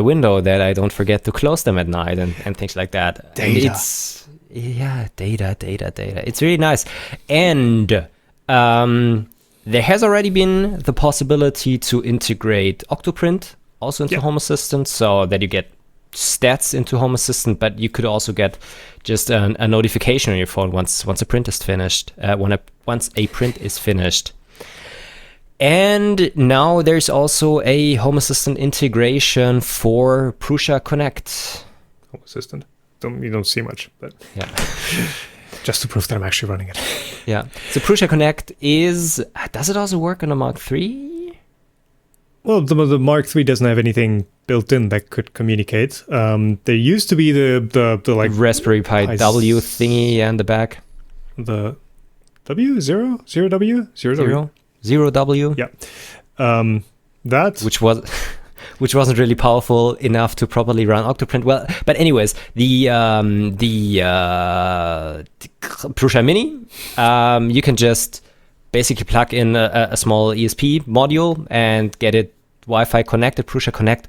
[SPEAKER 2] window that I don't forget to close them at night and things like that.
[SPEAKER 1] Data.
[SPEAKER 2] Data. It's really nice. And there has already been the possibility to integrate Octoprint also into Home Assistant, so that you get stats into Home Assistant, but you could also get just a notification on your phone once a print is finished. Once a print is finished. And now there's also a Home Assistant integration for Prusa Connect.
[SPEAKER 1] Home Assistant. You don't see much, but
[SPEAKER 2] yeah.
[SPEAKER 1] Just to prove that I'm actually running it.
[SPEAKER 2] Yeah. So Prusa Connect does it also work on a Mark III?
[SPEAKER 1] Well, the Mark III doesn't have anything built in that could communicate. There used to be the like
[SPEAKER 2] Raspberry Pi W thingy in the back.
[SPEAKER 1] The W? Zero W?
[SPEAKER 2] Zero W.
[SPEAKER 1] Yeah. That
[SPEAKER 2] which wasn't really powerful enough to properly run Octoprint. Well, but anyways, the Prusa Mini, you can just basically plug in a small ESP module and get it Wi-Fi connected, Prusa Connect.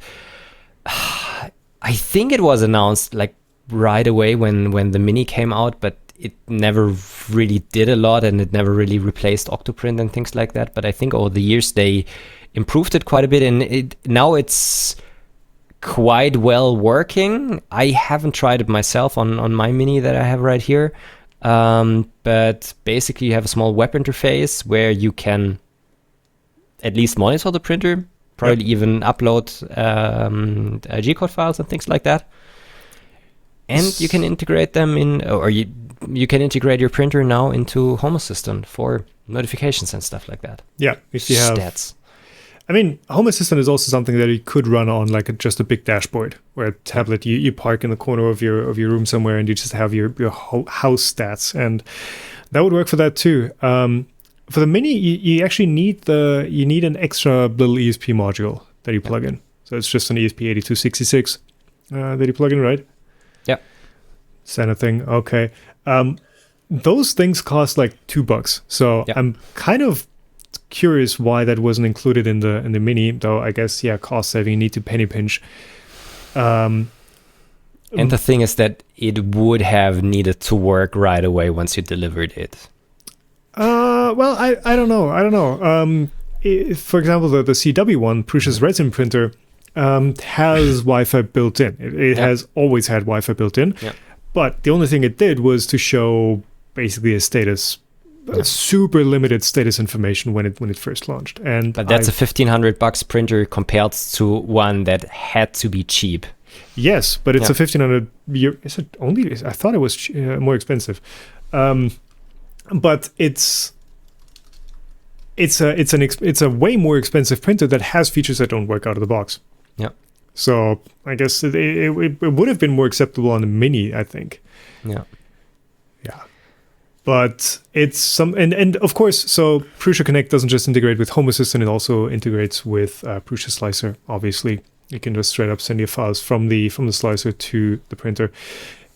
[SPEAKER 2] I think it was announced like right away when the Mini came out, but it never really did a lot, and it never really replaced Octoprint and things like that. But I think over the years they improved it quite a bit, and now it's quite well working. I haven't tried it myself on my Mini that I have right here, but basically you have a small web interface where you can at least monitor the printer, probably even upload G-code files and things like that. And you can integrate them in, or you can integrate your printer now into Home Assistant for notifications and stuff like that.
[SPEAKER 1] Yeah, if you have
[SPEAKER 2] stats.
[SPEAKER 1] I mean, Home Assistant is also something that you could run on like just a big dashboard, where a tablet you park in the corner of your room somewhere, and you just have your house stats, and that would work for that too. For the Mini, you actually need an extra little ESP module that you plug in. So it's just an ESP8266 that you plug in, right?
[SPEAKER 2] Yeah.
[SPEAKER 1] Standard thing. Okay. Those things cost like $2. So I'm kind of curious why that wasn't included in the Mini, though I guess cost saving, you need to penny pinch.
[SPEAKER 2] And the thing is that it would have needed to work right away once you delivered it.
[SPEAKER 1] Well, I don't know. For example, the CW one, Prusa's resin printer, has Wi-Fi built in. It has always had Wi-Fi built in. Yeah. But the only thing it did was to show basically a status, super limited status information when it first launched. But
[SPEAKER 2] that's a $1,500 printer compared to one that had to be cheap.
[SPEAKER 1] Yes, but it's a $1,500. Is it only? I thought it was more expensive. But it's a way more expensive printer that has features that don't work out of the box.
[SPEAKER 2] Yeah.
[SPEAKER 1] So I guess it would have been more acceptable on the Mini, I think.
[SPEAKER 2] Yeah.
[SPEAKER 1] Yeah. But it's and of course, so Prusa Connect doesn't just integrate with Home Assistant, it also integrates with PrusaSlicer. Obviously, you can just straight up send your files from the slicer to the printer.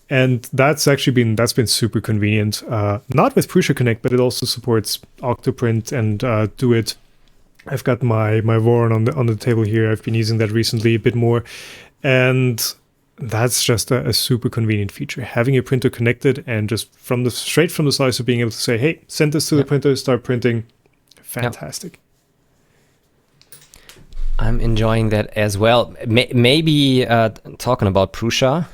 [SPEAKER 1] And that's been super convenient. Not with Prusa Connect, but it also supports Octoprint and Doit. I've got my Voron on the table here. I've been using that recently a bit more, and that's just a super convenient feature. Having your printer connected and just straight from the slicer, being able to say, "Hey, send this to the printer, start printing." Fantastic.
[SPEAKER 2] I'm enjoying that as well. Maybe talking about Prusa.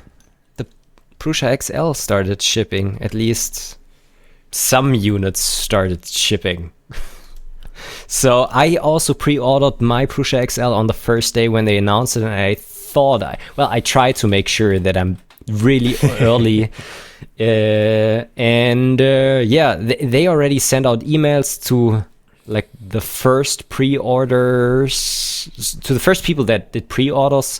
[SPEAKER 2] Prusa XL started shipping. At least some units started shipping. So I also pre-ordered my Prusa XL on the first day when they announced it, and I thought I try to make sure that I'm really early. They already sent out emails to like the first pre-orders, to the first people that did pre-orders.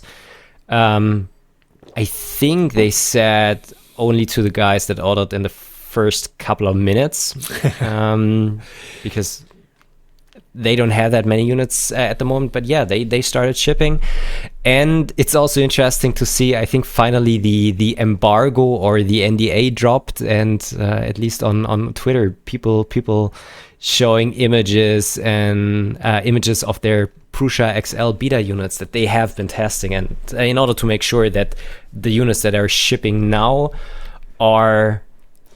[SPEAKER 2] I think they said only to the guys that ordered in the first couple of minutes, because they don't have that many units at the moment. But yeah, they started shipping. And it's also interesting to see, I think finally the embargo or the NDA dropped, and at least on Twitter, people showing images and images of their Prusa XL beta units that they have been testing, and in order to make sure that the units that are shipping now are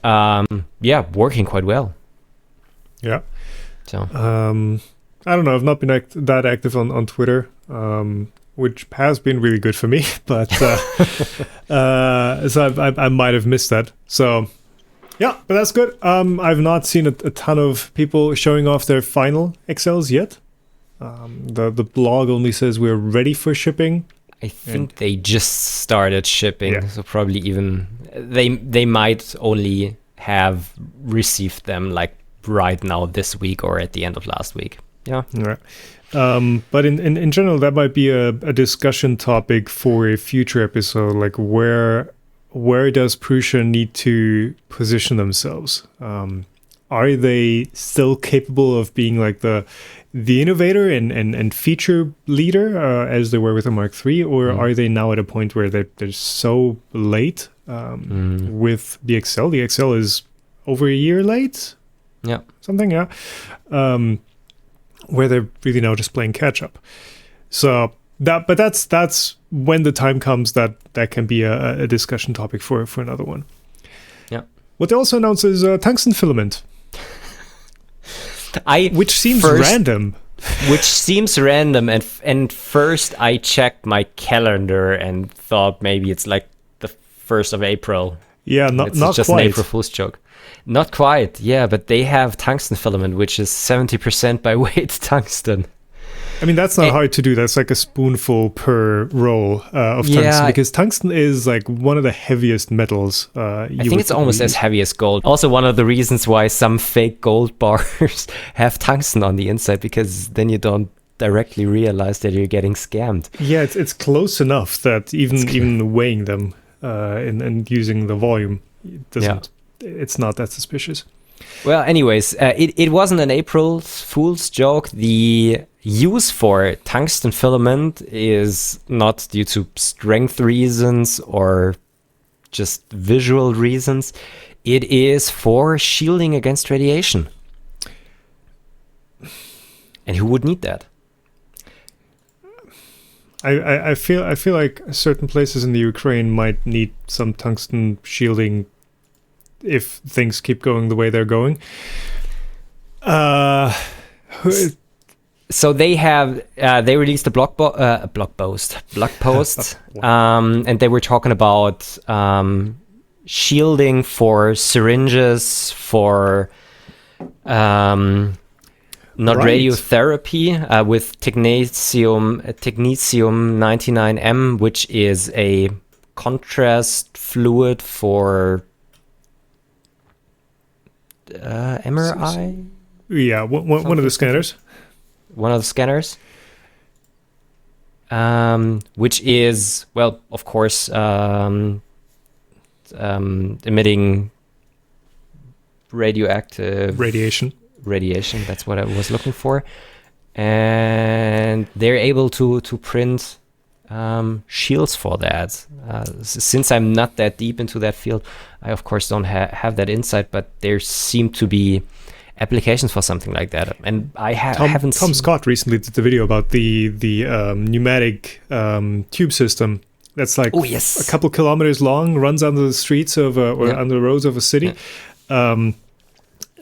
[SPEAKER 2] working quite well.
[SPEAKER 1] Yeah.
[SPEAKER 2] So
[SPEAKER 1] I don't know, I've not been that active on Twitter, which has been really good for me, but so I might have missed that. So yeah, but that's good. I've not seen a ton of people showing off their final XLs yet. The blog only says we're ready for shipping.
[SPEAKER 2] I think they just started shipping, so probably even they might only have received them like right now this week or at the end of last week. Yeah.
[SPEAKER 1] Right. But in general, that might be a discussion topic for a future episode. Like where does Prusa need to position themselves? Are they still capable of being like the innovator and feature leader as they were with the Mark III, or are they now at a point where they're so late with the XL? The XL is over a year late.
[SPEAKER 2] Yeah.
[SPEAKER 1] Something. Yeah. Where they're really now just playing catch up. So that's when the time comes that can be a discussion topic for another one.
[SPEAKER 2] Yeah.
[SPEAKER 1] What they also announced is tungsten filament. Which seems random.
[SPEAKER 2] Which seems random, and first I checked my calendar and thought maybe it's like the 1st of April.
[SPEAKER 1] Yeah,
[SPEAKER 2] it's
[SPEAKER 1] not
[SPEAKER 2] just
[SPEAKER 1] quite.
[SPEAKER 2] An April Fool's joke. Not quite, yeah, but they have tungsten filament, which is 70% by weight tungsten.
[SPEAKER 1] I mean, that's not hard to do. That's like a spoonful per roll of tungsten, because tungsten is like one of the heaviest metals.
[SPEAKER 2] I think it's almost as heavy as gold. Also, one of the reasons why some fake gold bars have tungsten on the inside, because then you don't directly realize that you're getting scammed.
[SPEAKER 1] Yeah, it's close enough that even weighing them and using the volume doesn't. It's not that suspicious.
[SPEAKER 2] Well, anyways, it wasn't an April Fool's joke. The use for tungsten filament is not due to strength reasons or just visual reasons. It is for shielding against radiation. And who would need that?
[SPEAKER 1] I feel like certain places in the Ukraine might need some tungsten shielding if things keep going the way they're going. So
[SPEAKER 2] they have they released a blog post, and they were talking about shielding for syringes, for not radiotherapy, with technetium 99M, which is a contrast fluid for MRI.
[SPEAKER 1] Yeah, one of the scanners.
[SPEAKER 2] One of the scanners, which is, well, of course, emitting radioactive
[SPEAKER 1] radiation.
[SPEAKER 2] That's what I was looking for, and they're able to print shields for that. Since I'm not that deep into that field, I of course don't have that insight, but there seem to be applications for something like that, and I haven't.
[SPEAKER 1] Tom Scott recently did the video about the pneumatic tube system that's like a couple kilometers long, runs under the streets of under the roads of a city.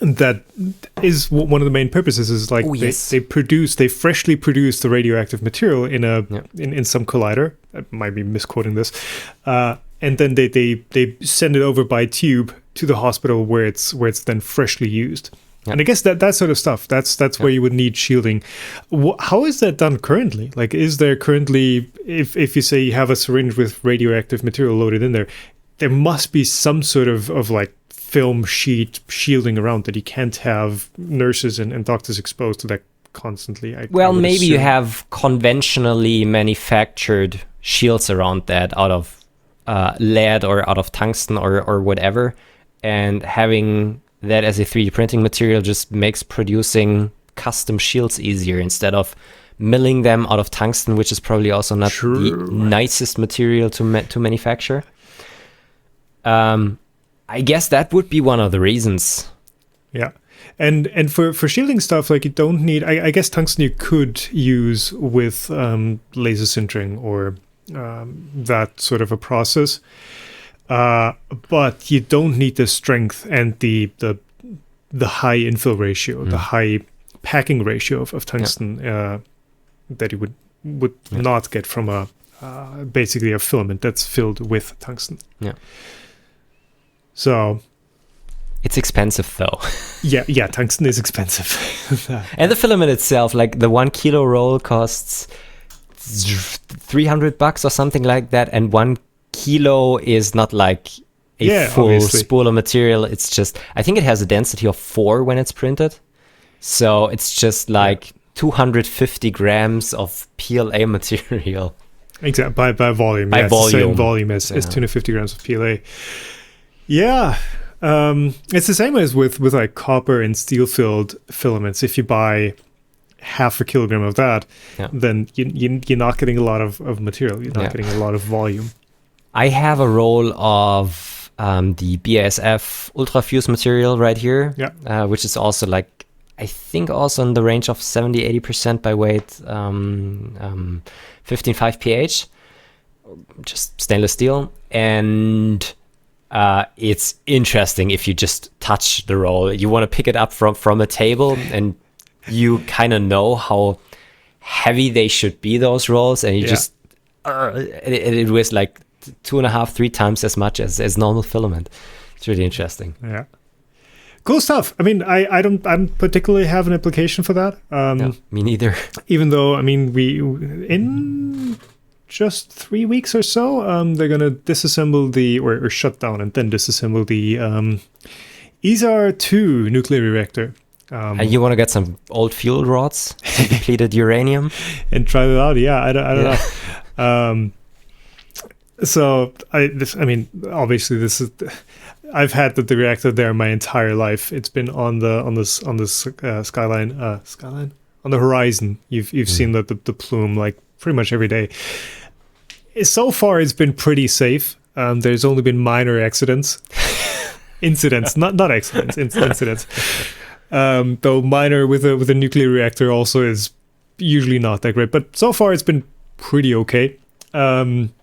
[SPEAKER 1] That is one of the main purposes. Is like they freshly produce the radioactive material in some collider. I might be misquoting this, and then they send it over by tube to the hospital where it's then freshly used. And I guess that sort of stuff, that's where you would need shielding. How is that done currently? Like, is there currently, if you say you have a syringe with radioactive material loaded in there, there must be some sort of like film sheet shielding around that you can't have nurses and doctors exposed to that constantly.
[SPEAKER 2] Well, maybe
[SPEAKER 1] assume.
[SPEAKER 2] you have conventionally manufactured shields around that out of lead or out of tungsten or whatever, and having that as a 3D printing material just makes producing custom shields easier instead of milling them out of tungsten, which is probably also not the nicest material to manufacture. I guess that would be one of the reasons.
[SPEAKER 1] Yeah. And for shielding stuff, like, you don't need, I guess tungsten you could use with laser sintering or that sort of a process. But you don't need the strength and the high infill ratio, the high packing ratio of tungsten that you would not get from a basically a filament that's filled with tungsten.
[SPEAKER 2] Yeah.
[SPEAKER 1] So
[SPEAKER 2] it's expensive though.
[SPEAKER 1] yeah, tungsten is expensive.
[SPEAKER 2] And the filament itself, like the 1 kilo roll costs $300 or something like that, and 1 kilo is not like a full
[SPEAKER 1] obviously.
[SPEAKER 2] spool of material. It's just, I think it has a density of 4 when it's printed. So it's just like 250 grams of PLA material.
[SPEAKER 1] Exactly, by volume.
[SPEAKER 2] By volume.
[SPEAKER 1] It's the same volume as 250 grams of PLA. Yeah. It's the same as with like copper and steel filled filaments. If you buy half a kilogram of that, then you're not getting a lot of material. You're not getting a lot of volume.
[SPEAKER 2] I have a roll of the BASF Ultrafuse material right here, which is also like, I think also in the range of 70-80% by weight, 15.5 pH, just stainless steel. And it's interesting if you just touch the roll. You want to pick it up from a table, and you kind of know how heavy they should be, those rolls, and you just it weighs like 2.5-3 times as much as normal filament. It's really interesting.
[SPEAKER 1] Yeah, cool stuff. I mean, I don't particularly have an application for that.
[SPEAKER 2] No, me neither.
[SPEAKER 1] Even though, I mean, we in just 3 weeks or so, they're gonna disassemble or shut down and then disassemble the ISAR-2 nuclear reactor.
[SPEAKER 2] And you want to get some old fuel rods, some depleted uranium,
[SPEAKER 1] and try it out? Yeah, I don't know. So I mean, obviously this is. I've had the reactor there my entire life. It's been on this skyline on the horizon. You've seen the plume like pretty much every day. So far, it's been pretty safe. There's only been minor incidents, not accidents, incidents. Though minor with a nuclear reactor also is usually not that great. But so far, it's been pretty okay. And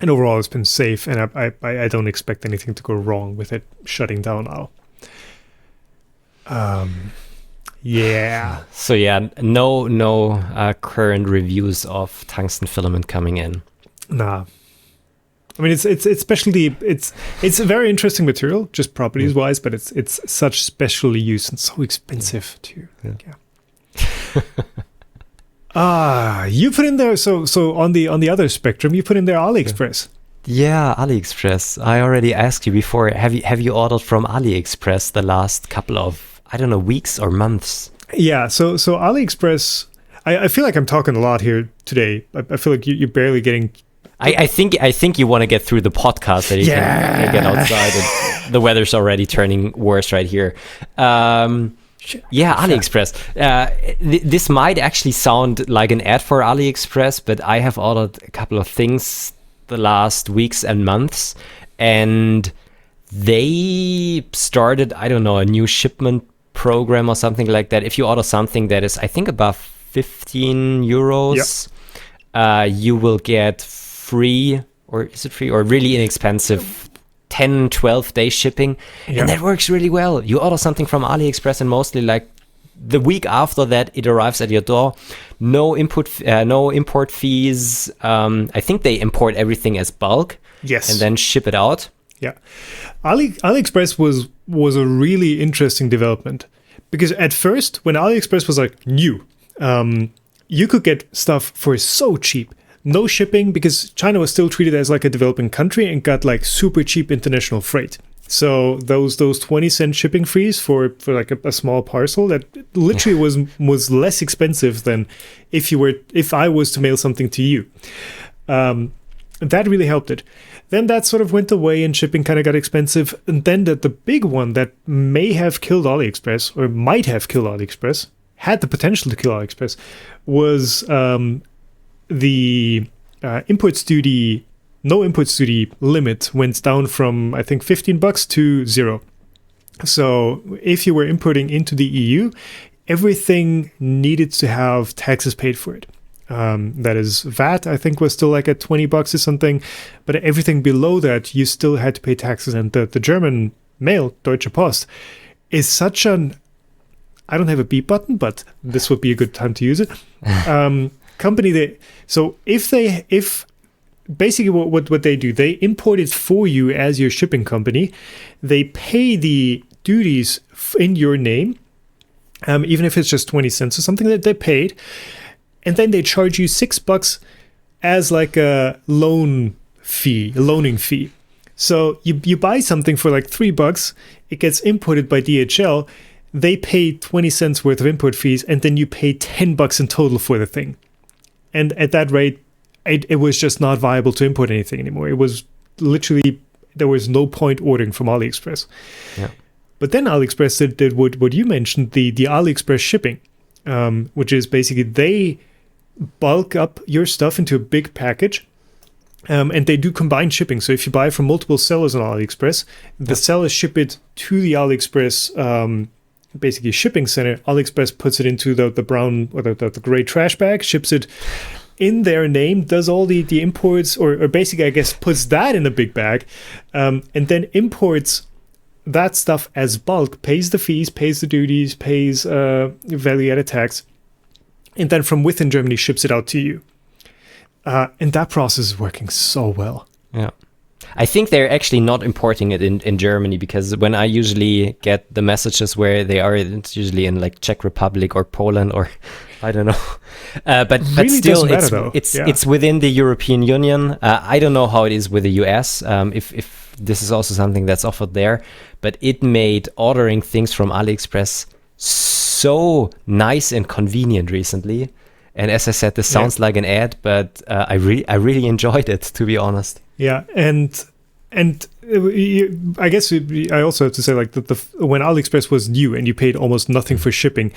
[SPEAKER 1] overall, it's been safe, and I don't expect anything to go wrong with it shutting down now. Yeah.
[SPEAKER 2] So yeah, no current reviews of tungsten filament coming in.
[SPEAKER 1] Nah. I mean, it's especially it's a very interesting material, just properties wise, but it's such specialty use and so expensive too. Yeah. You put in there so on the other spectrum, you put in there Aliexpress.
[SPEAKER 2] Yeah, Aliexpress. I already asked you before. Have you ordered from Aliexpress the last couple of, I don't know, weeks or months?
[SPEAKER 1] Yeah. So Aliexpress. I feel like I'm talking a lot here today. I feel like you're barely getting.
[SPEAKER 2] I think you want to get through the podcast that you can get outside. And the weather's already turning worse right here. Yeah, Aliexpress. This might actually sound like an ad for Aliexpress, but I have ordered a couple of things the last weeks and months, and they started, I don't know, a new shipment program or something like that. If you order something that is, I think, above 15 euros, you will get free, or is it free, or really inexpensive 10-12 day shipping, and that works really well. You order something from AliExpress, and mostly like the week after that it arrives at your door. No import fees. I think they import everything as bulk, and then ship it out.
[SPEAKER 1] Yeah, AliExpress was a really interesting development because at first, when AliExpress was like new, you could get stuff for so cheap. No shipping, because China was still treated as like a developing country and got like super cheap international freight. So those 20-cent shipping fees for like a small parcel, that literally was less expensive than if I was to mail something to you. That really helped it. Then that sort of went away and shipping kind of got expensive. And then the big one that may have killed AliExpress, or might have killed AliExpress, had the potential to kill AliExpress, was the imports duty. No imports duty limit went down from, I think, $15 to 0. So if you were importing into the EU, everything needed to have taxes paid for it. That is, VAT, I think, was still like at $20 or something, but everything below that, you still had to pay taxes. And the German mail, Deutsche Post, is such an, I don't have a beep button, but this would be a good time to use it. Company that, so if basically what they do, they import it for you as your shipping company. They pay the duties in your name, even if it's just 20 cents or something that they paid. And then they charge you $6 as like a loaning fee. So you buy something for like $3, it gets imported by DHL. They pay 20 cents worth of import fees, and then you pay $10 in total for the thing. And at that rate, it was just not viable to import anything anymore. It was literally, there was no point ordering from AliExpress.
[SPEAKER 2] Yeah.
[SPEAKER 1] But then AliExpress did what you mentioned, the AliExpress shipping, which is basically they bulk up your stuff into a big package, and they do combined shipping. So if you buy from multiple sellers on AliExpress, the sellers ship it to the AliExpress basically shipping center. AliExpress puts it into the brown or the gray trash bag, ships it in their name, does all the imports, or basically, I guess, puts that in a big bag, and then imports that stuff as bulk, pays the fees, pays the duties, pays value-added tax, and then from within Germany ships it out to you. And that process is working so well.
[SPEAKER 2] Yeah. I think they're actually not importing it in Germany, because when I usually get the messages where they are, it's usually in like Czech Republic or Poland or I don't know. But
[SPEAKER 1] really
[SPEAKER 2] still,
[SPEAKER 1] matter,
[SPEAKER 2] it's within the European Union. I don't know how it is with the US, if this is also something that's offered there. But it made ordering things from AliExpress so nice and convenient recently. And as I said, this sounds like an ad, but I really enjoyed it, to be honest.
[SPEAKER 1] Yeah, and I guess I also have to say, like, when AliExpress was new and you paid almost nothing for shipping,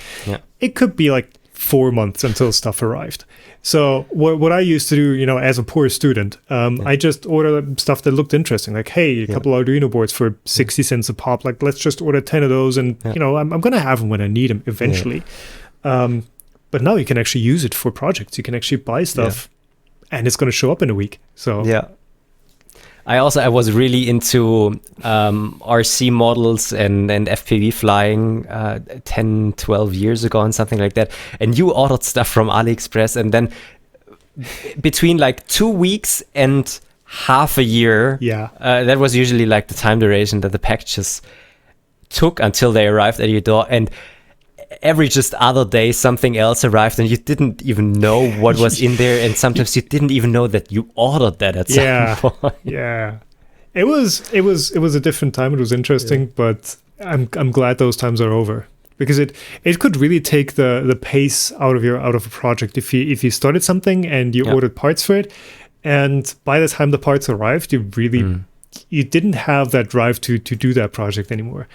[SPEAKER 1] it could be like 4 months until stuff arrived. So what I used to do, as a poor student, I just ordered stuff that looked interesting. Like, hey, a couple Arduino boards for 60 cents a pop. Like, let's just order 10 of those, and I'm gonna have them when I need them eventually. Yeah. But now you can actually use it for projects. You can actually buy stuff, and it's gonna show up in a week. So
[SPEAKER 2] yeah. I was really into RC models and FPV flying 10, 12 years ago and something like that. And you ordered stuff from AliExpress, and then between like 2 weeks and half a year, that was usually like the time duration that the packages took until they arrived at your door. And every just other day something else arrived, and you didn't even know what was in there, and sometimes you didn't even know that you ordered that at some point.
[SPEAKER 1] Yeah, it was a different time. It was interesting, but I'm glad those times are over, because it could really take the pace out of a project if you started something and you ordered parts for it, and by the time the parts arrived, you really you didn't have that drive to do that project anymore.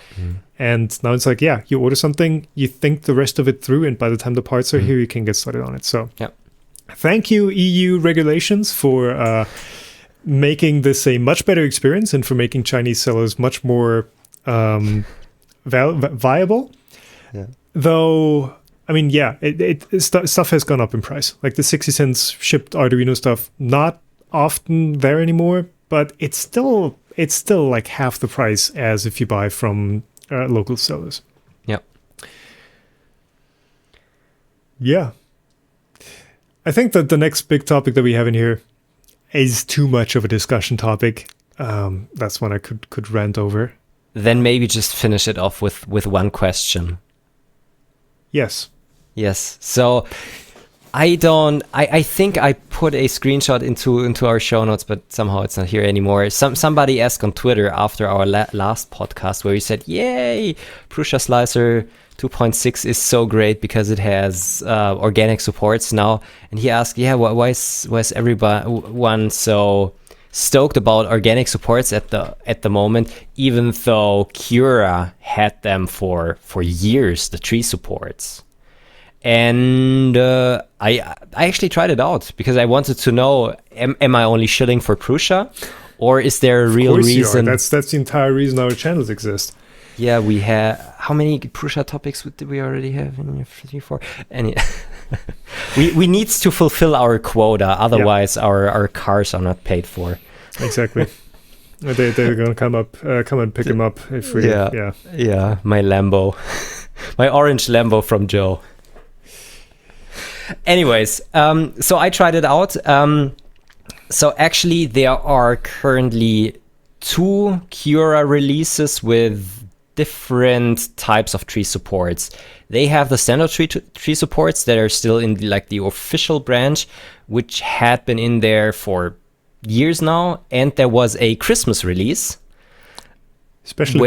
[SPEAKER 1] And now it's like, you order something, you think the rest of it through, and by the time the parts are here, you can get started on it. So thank you, EU regulations, for making this a much better experience, and for making Chinese sellers much more viable. Yeah. Though, I mean, stuff has gone up in price. Like the 60 cents shipped Arduino stuff, not often there anymore, but it's still like half the price as if you buy from local sellers. Yeah. I think that the next big topic that we have in here is too much of a discussion topic. That's one I could rant over.
[SPEAKER 2] Then maybe just finish it off with one question.
[SPEAKER 1] Yes.
[SPEAKER 2] Yes. So I think I put a screenshot into our show notes, but somehow it's not here anymore. Somebody asked on Twitter after our last podcast where he said, "Yay, PrusaSlicer 2.6 is so great because it has organic supports now." And he asked, "Yeah, why is everyone so stoked about organic supports at the moment, even though CURA had them for years, the tree supports?" And I actually tried it out because I wanted to know, am I only shilling for Prusa, or is there a real reason?
[SPEAKER 1] That's the entire reason our channels exist.
[SPEAKER 2] Yeah, we have. How many Prusa topics did we already have? 3, 4. And we need to fulfill our quota, otherwise our cars are not paid for.
[SPEAKER 1] Exactly. They're gonna come and pick him up if we.
[SPEAKER 2] Yeah. My Lambo, my orange Lambo from Joe. Anyways, so I tried it out. So actually, there are currently 2 CURA releases with different types of tree supports. They have the standard tree supports that are still in the official branch, which had been in there for years now, and there was a Christmas release, special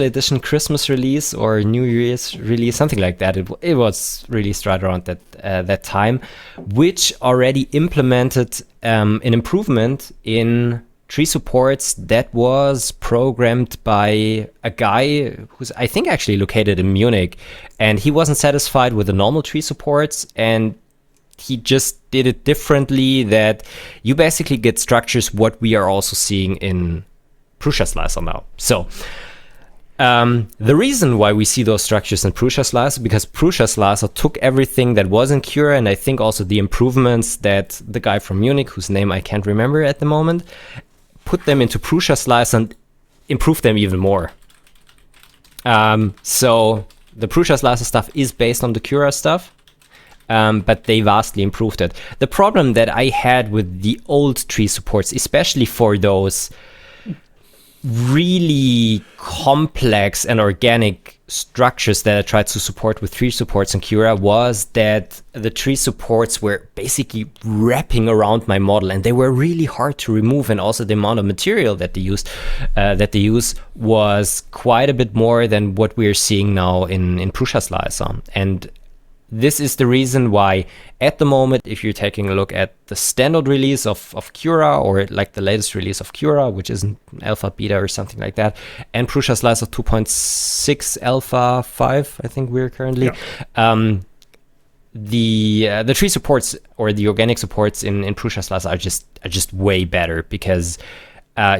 [SPEAKER 2] edition Christmas release or New Year's release, something like that. It was released right around that time, which already implemented an improvement in tree supports that was programmed by a guy who's, I think, actually located in Munich, and he wasn't satisfied with the normal tree supports, and he just did it differently, that you basically get structures what we are also seeing in PrusaSlicer now. So the reason why we see those structures in PrusaSlicer, because PrusaSlicer took everything that was in CURA, and I think also the improvements that the guy from Munich, whose name I can't remember at the moment, put them into PrusaSlicer and improved them even more. So the PrusaSlicer stuff is based on the CURA stuff, but they vastly improved it. The problem that I had with the old tree supports, especially for those really complex and organic structures that I tried to support with tree supports in CURA, was that the tree supports were basically wrapping around my model, and they were really hard to remove, and also the amount of material that they use was quite a bit more than what we're seeing now in PrusaSlicer. And this is the reason why, at the moment, if you're taking a look at the standard release of CURA, or like the latest release of CURA, which is alpha, beta, or something like that, and PrusaSlicer 2.6 alpha 5, I think we're currently, the tree supports or the organic supports in PrusaSlicer are just way better, because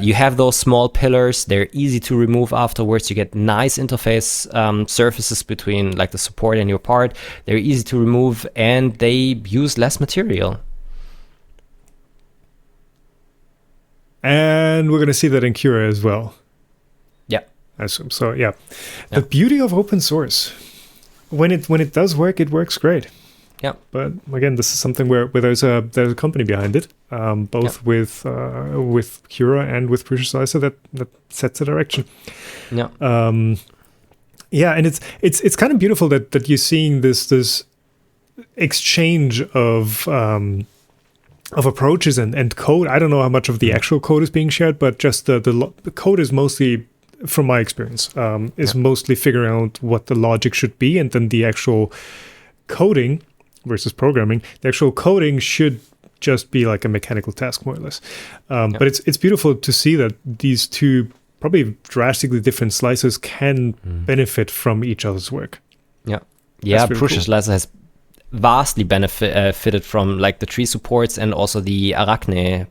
[SPEAKER 2] you have those small pillars. They're easy to remove afterwards. You get nice interface surfaces between like the support and your part. They're easy to remove, and they use less material.
[SPEAKER 1] And we're going to see that in CURA as well.
[SPEAKER 2] Yeah.
[SPEAKER 1] So yeah. The beauty of open source, when it does work, it works great.
[SPEAKER 2] Yeah.
[SPEAKER 1] But again, this is something where there's a company behind it, both with CURA and with PrusaSlicer that sets the direction. Yeah. Yeah, and it's kind of beautiful that you're seeing this exchange of approaches and code. I don't know how much of the actual code is being shared, but just the code is mostly, from my experience, is mostly figuring out what the logic should be, and then the actual coding versus programming. The actual coding should just be like a mechanical task, more or less. But it's beautiful to see that these two probably drastically different slicers can benefit from each other's work.
[SPEAKER 2] Yeah, PrusaSlicer has vastly benefited from like the tree supports and also the Arachne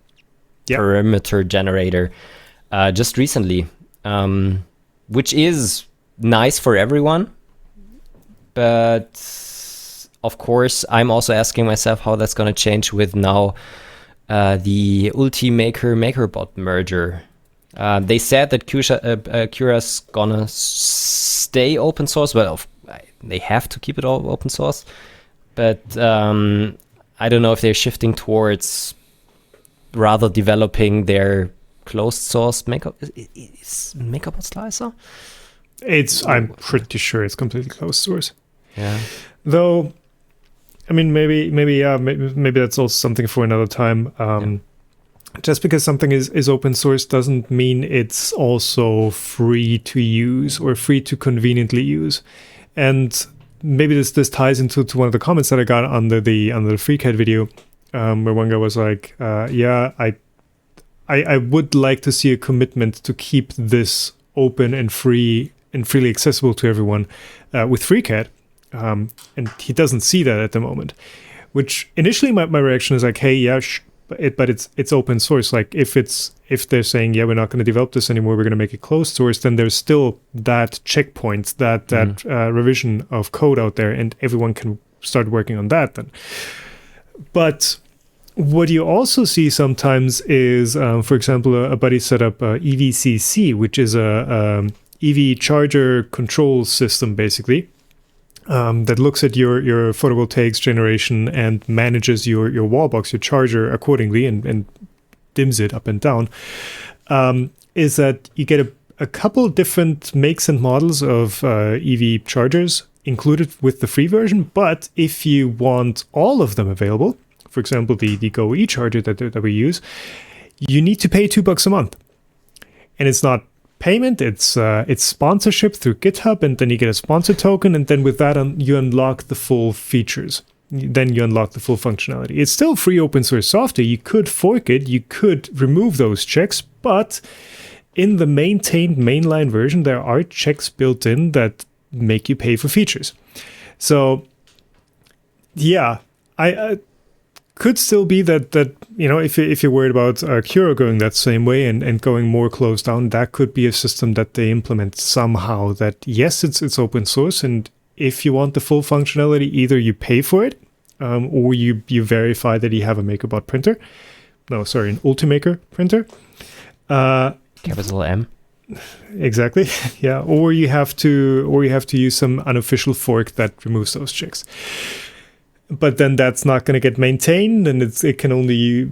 [SPEAKER 2] perimeter generator just recently, which is nice for everyone, but of course, I'm also asking myself how that's going to change with now the Ultimaker-MakerBot merger. They said that CURA's going to stay open source. Well, they have to keep it all open source. But I don't know if they're shifting towards rather developing their closed source MakerBot slicer.
[SPEAKER 1] I'm pretty sure it's completely closed source.
[SPEAKER 2] Yeah.
[SPEAKER 1] Though, I mean, maybe that's also something for another time. Just because something is open source doesn't mean it's also free to use or free to conveniently use. And maybe this ties into one of the comments that I got under the FreeCAD video, where one guy was like, I would like to see a commitment to keep this open and free and freely accessible to everyone with FreeCAD. And he doesn't see that at the moment, which initially my reaction is like, hey, yeah, but it's open source. Like if they're saying, yeah, we're not going to develop this anymore, we're going to make it closed source, then there's still that checkpoint, that revision of code out there, and everyone can start working on that then. But what you also see sometimes is, for example, a buddy set up EVCC, which is a EV charger control system, basically. That looks at your photovoltaics generation and manages your wall box, your charger accordingly, and dims it up and down, is that you get a couple different makes and models of EV chargers included with the free version. But if you want all of them available, for example, the Go e-charger that we use, you need to pay $2 a month. And it's not payment, it's sponsorship through GitHub, and then you get a sponsor token, and then with that you unlock the full features. Then you unlock the full functionality. It's still free open source software. You could fork it, you could remove those checks, but in the maintained mainline version, there are checks built in that make you pay for features. So yeah, I could still be that if you're worried about CURA going that same way and going more closed down, that could be a system that they implement somehow. That yes, it's open source, and if you want the full functionality, either you pay for it, or you verify that you have a MakerBot printer. No, sorry, an Ultimaker printer.
[SPEAKER 2] Capital M.
[SPEAKER 1] Exactly. Yeah, or you have to use some unofficial fork that removes those checks. But then that's not going to get maintained, and it can only,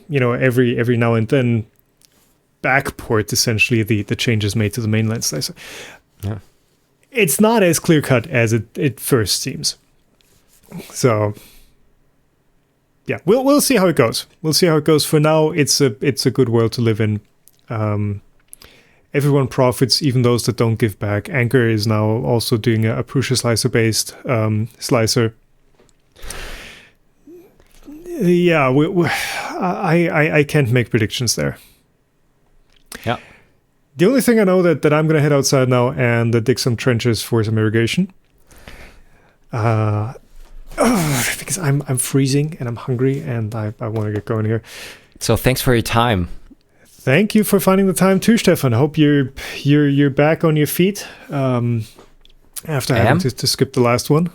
[SPEAKER 1] every now and then backport essentially the changes made to the mainline slicer.
[SPEAKER 2] Yeah.
[SPEAKER 1] It's not as clear cut as it first seems. So yeah, we'll see how it goes. We'll see how it goes. For now, it's a good world to live in. Everyone profits, even those that don't give back. Anchor is now also doing a PrusaSlicer based slicer. Yeah, I can't make predictions there.
[SPEAKER 2] Yeah.
[SPEAKER 1] The only thing I know that I'm going to head outside now and dig some trenches for some irrigation. Because I'm freezing and I'm hungry and I want to get going here.
[SPEAKER 2] So thanks for your time.
[SPEAKER 1] Thank you for finding the time too, Stefan. I hope you're back on your feet after having to skip the last one.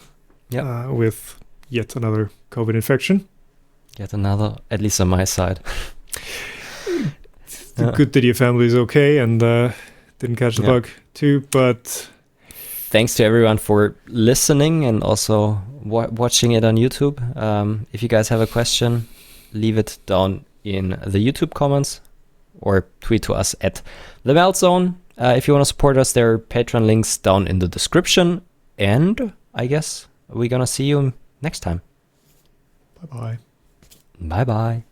[SPEAKER 2] Yeah.
[SPEAKER 1] With yet another COVID infection.
[SPEAKER 2] Yet another, at least on my side.
[SPEAKER 1] Good that your family is okay and didn't catch the bug too. But
[SPEAKER 2] thanks to everyone for listening and also watching it on YouTube. If you guys have a question, leave it down in the YouTube comments or tweet to us at the Meltzone. If you want to support us, there are Patreon links down in the description. And I guess we're going to see you next time.
[SPEAKER 1] Bye-bye.
[SPEAKER 2] Bye-bye.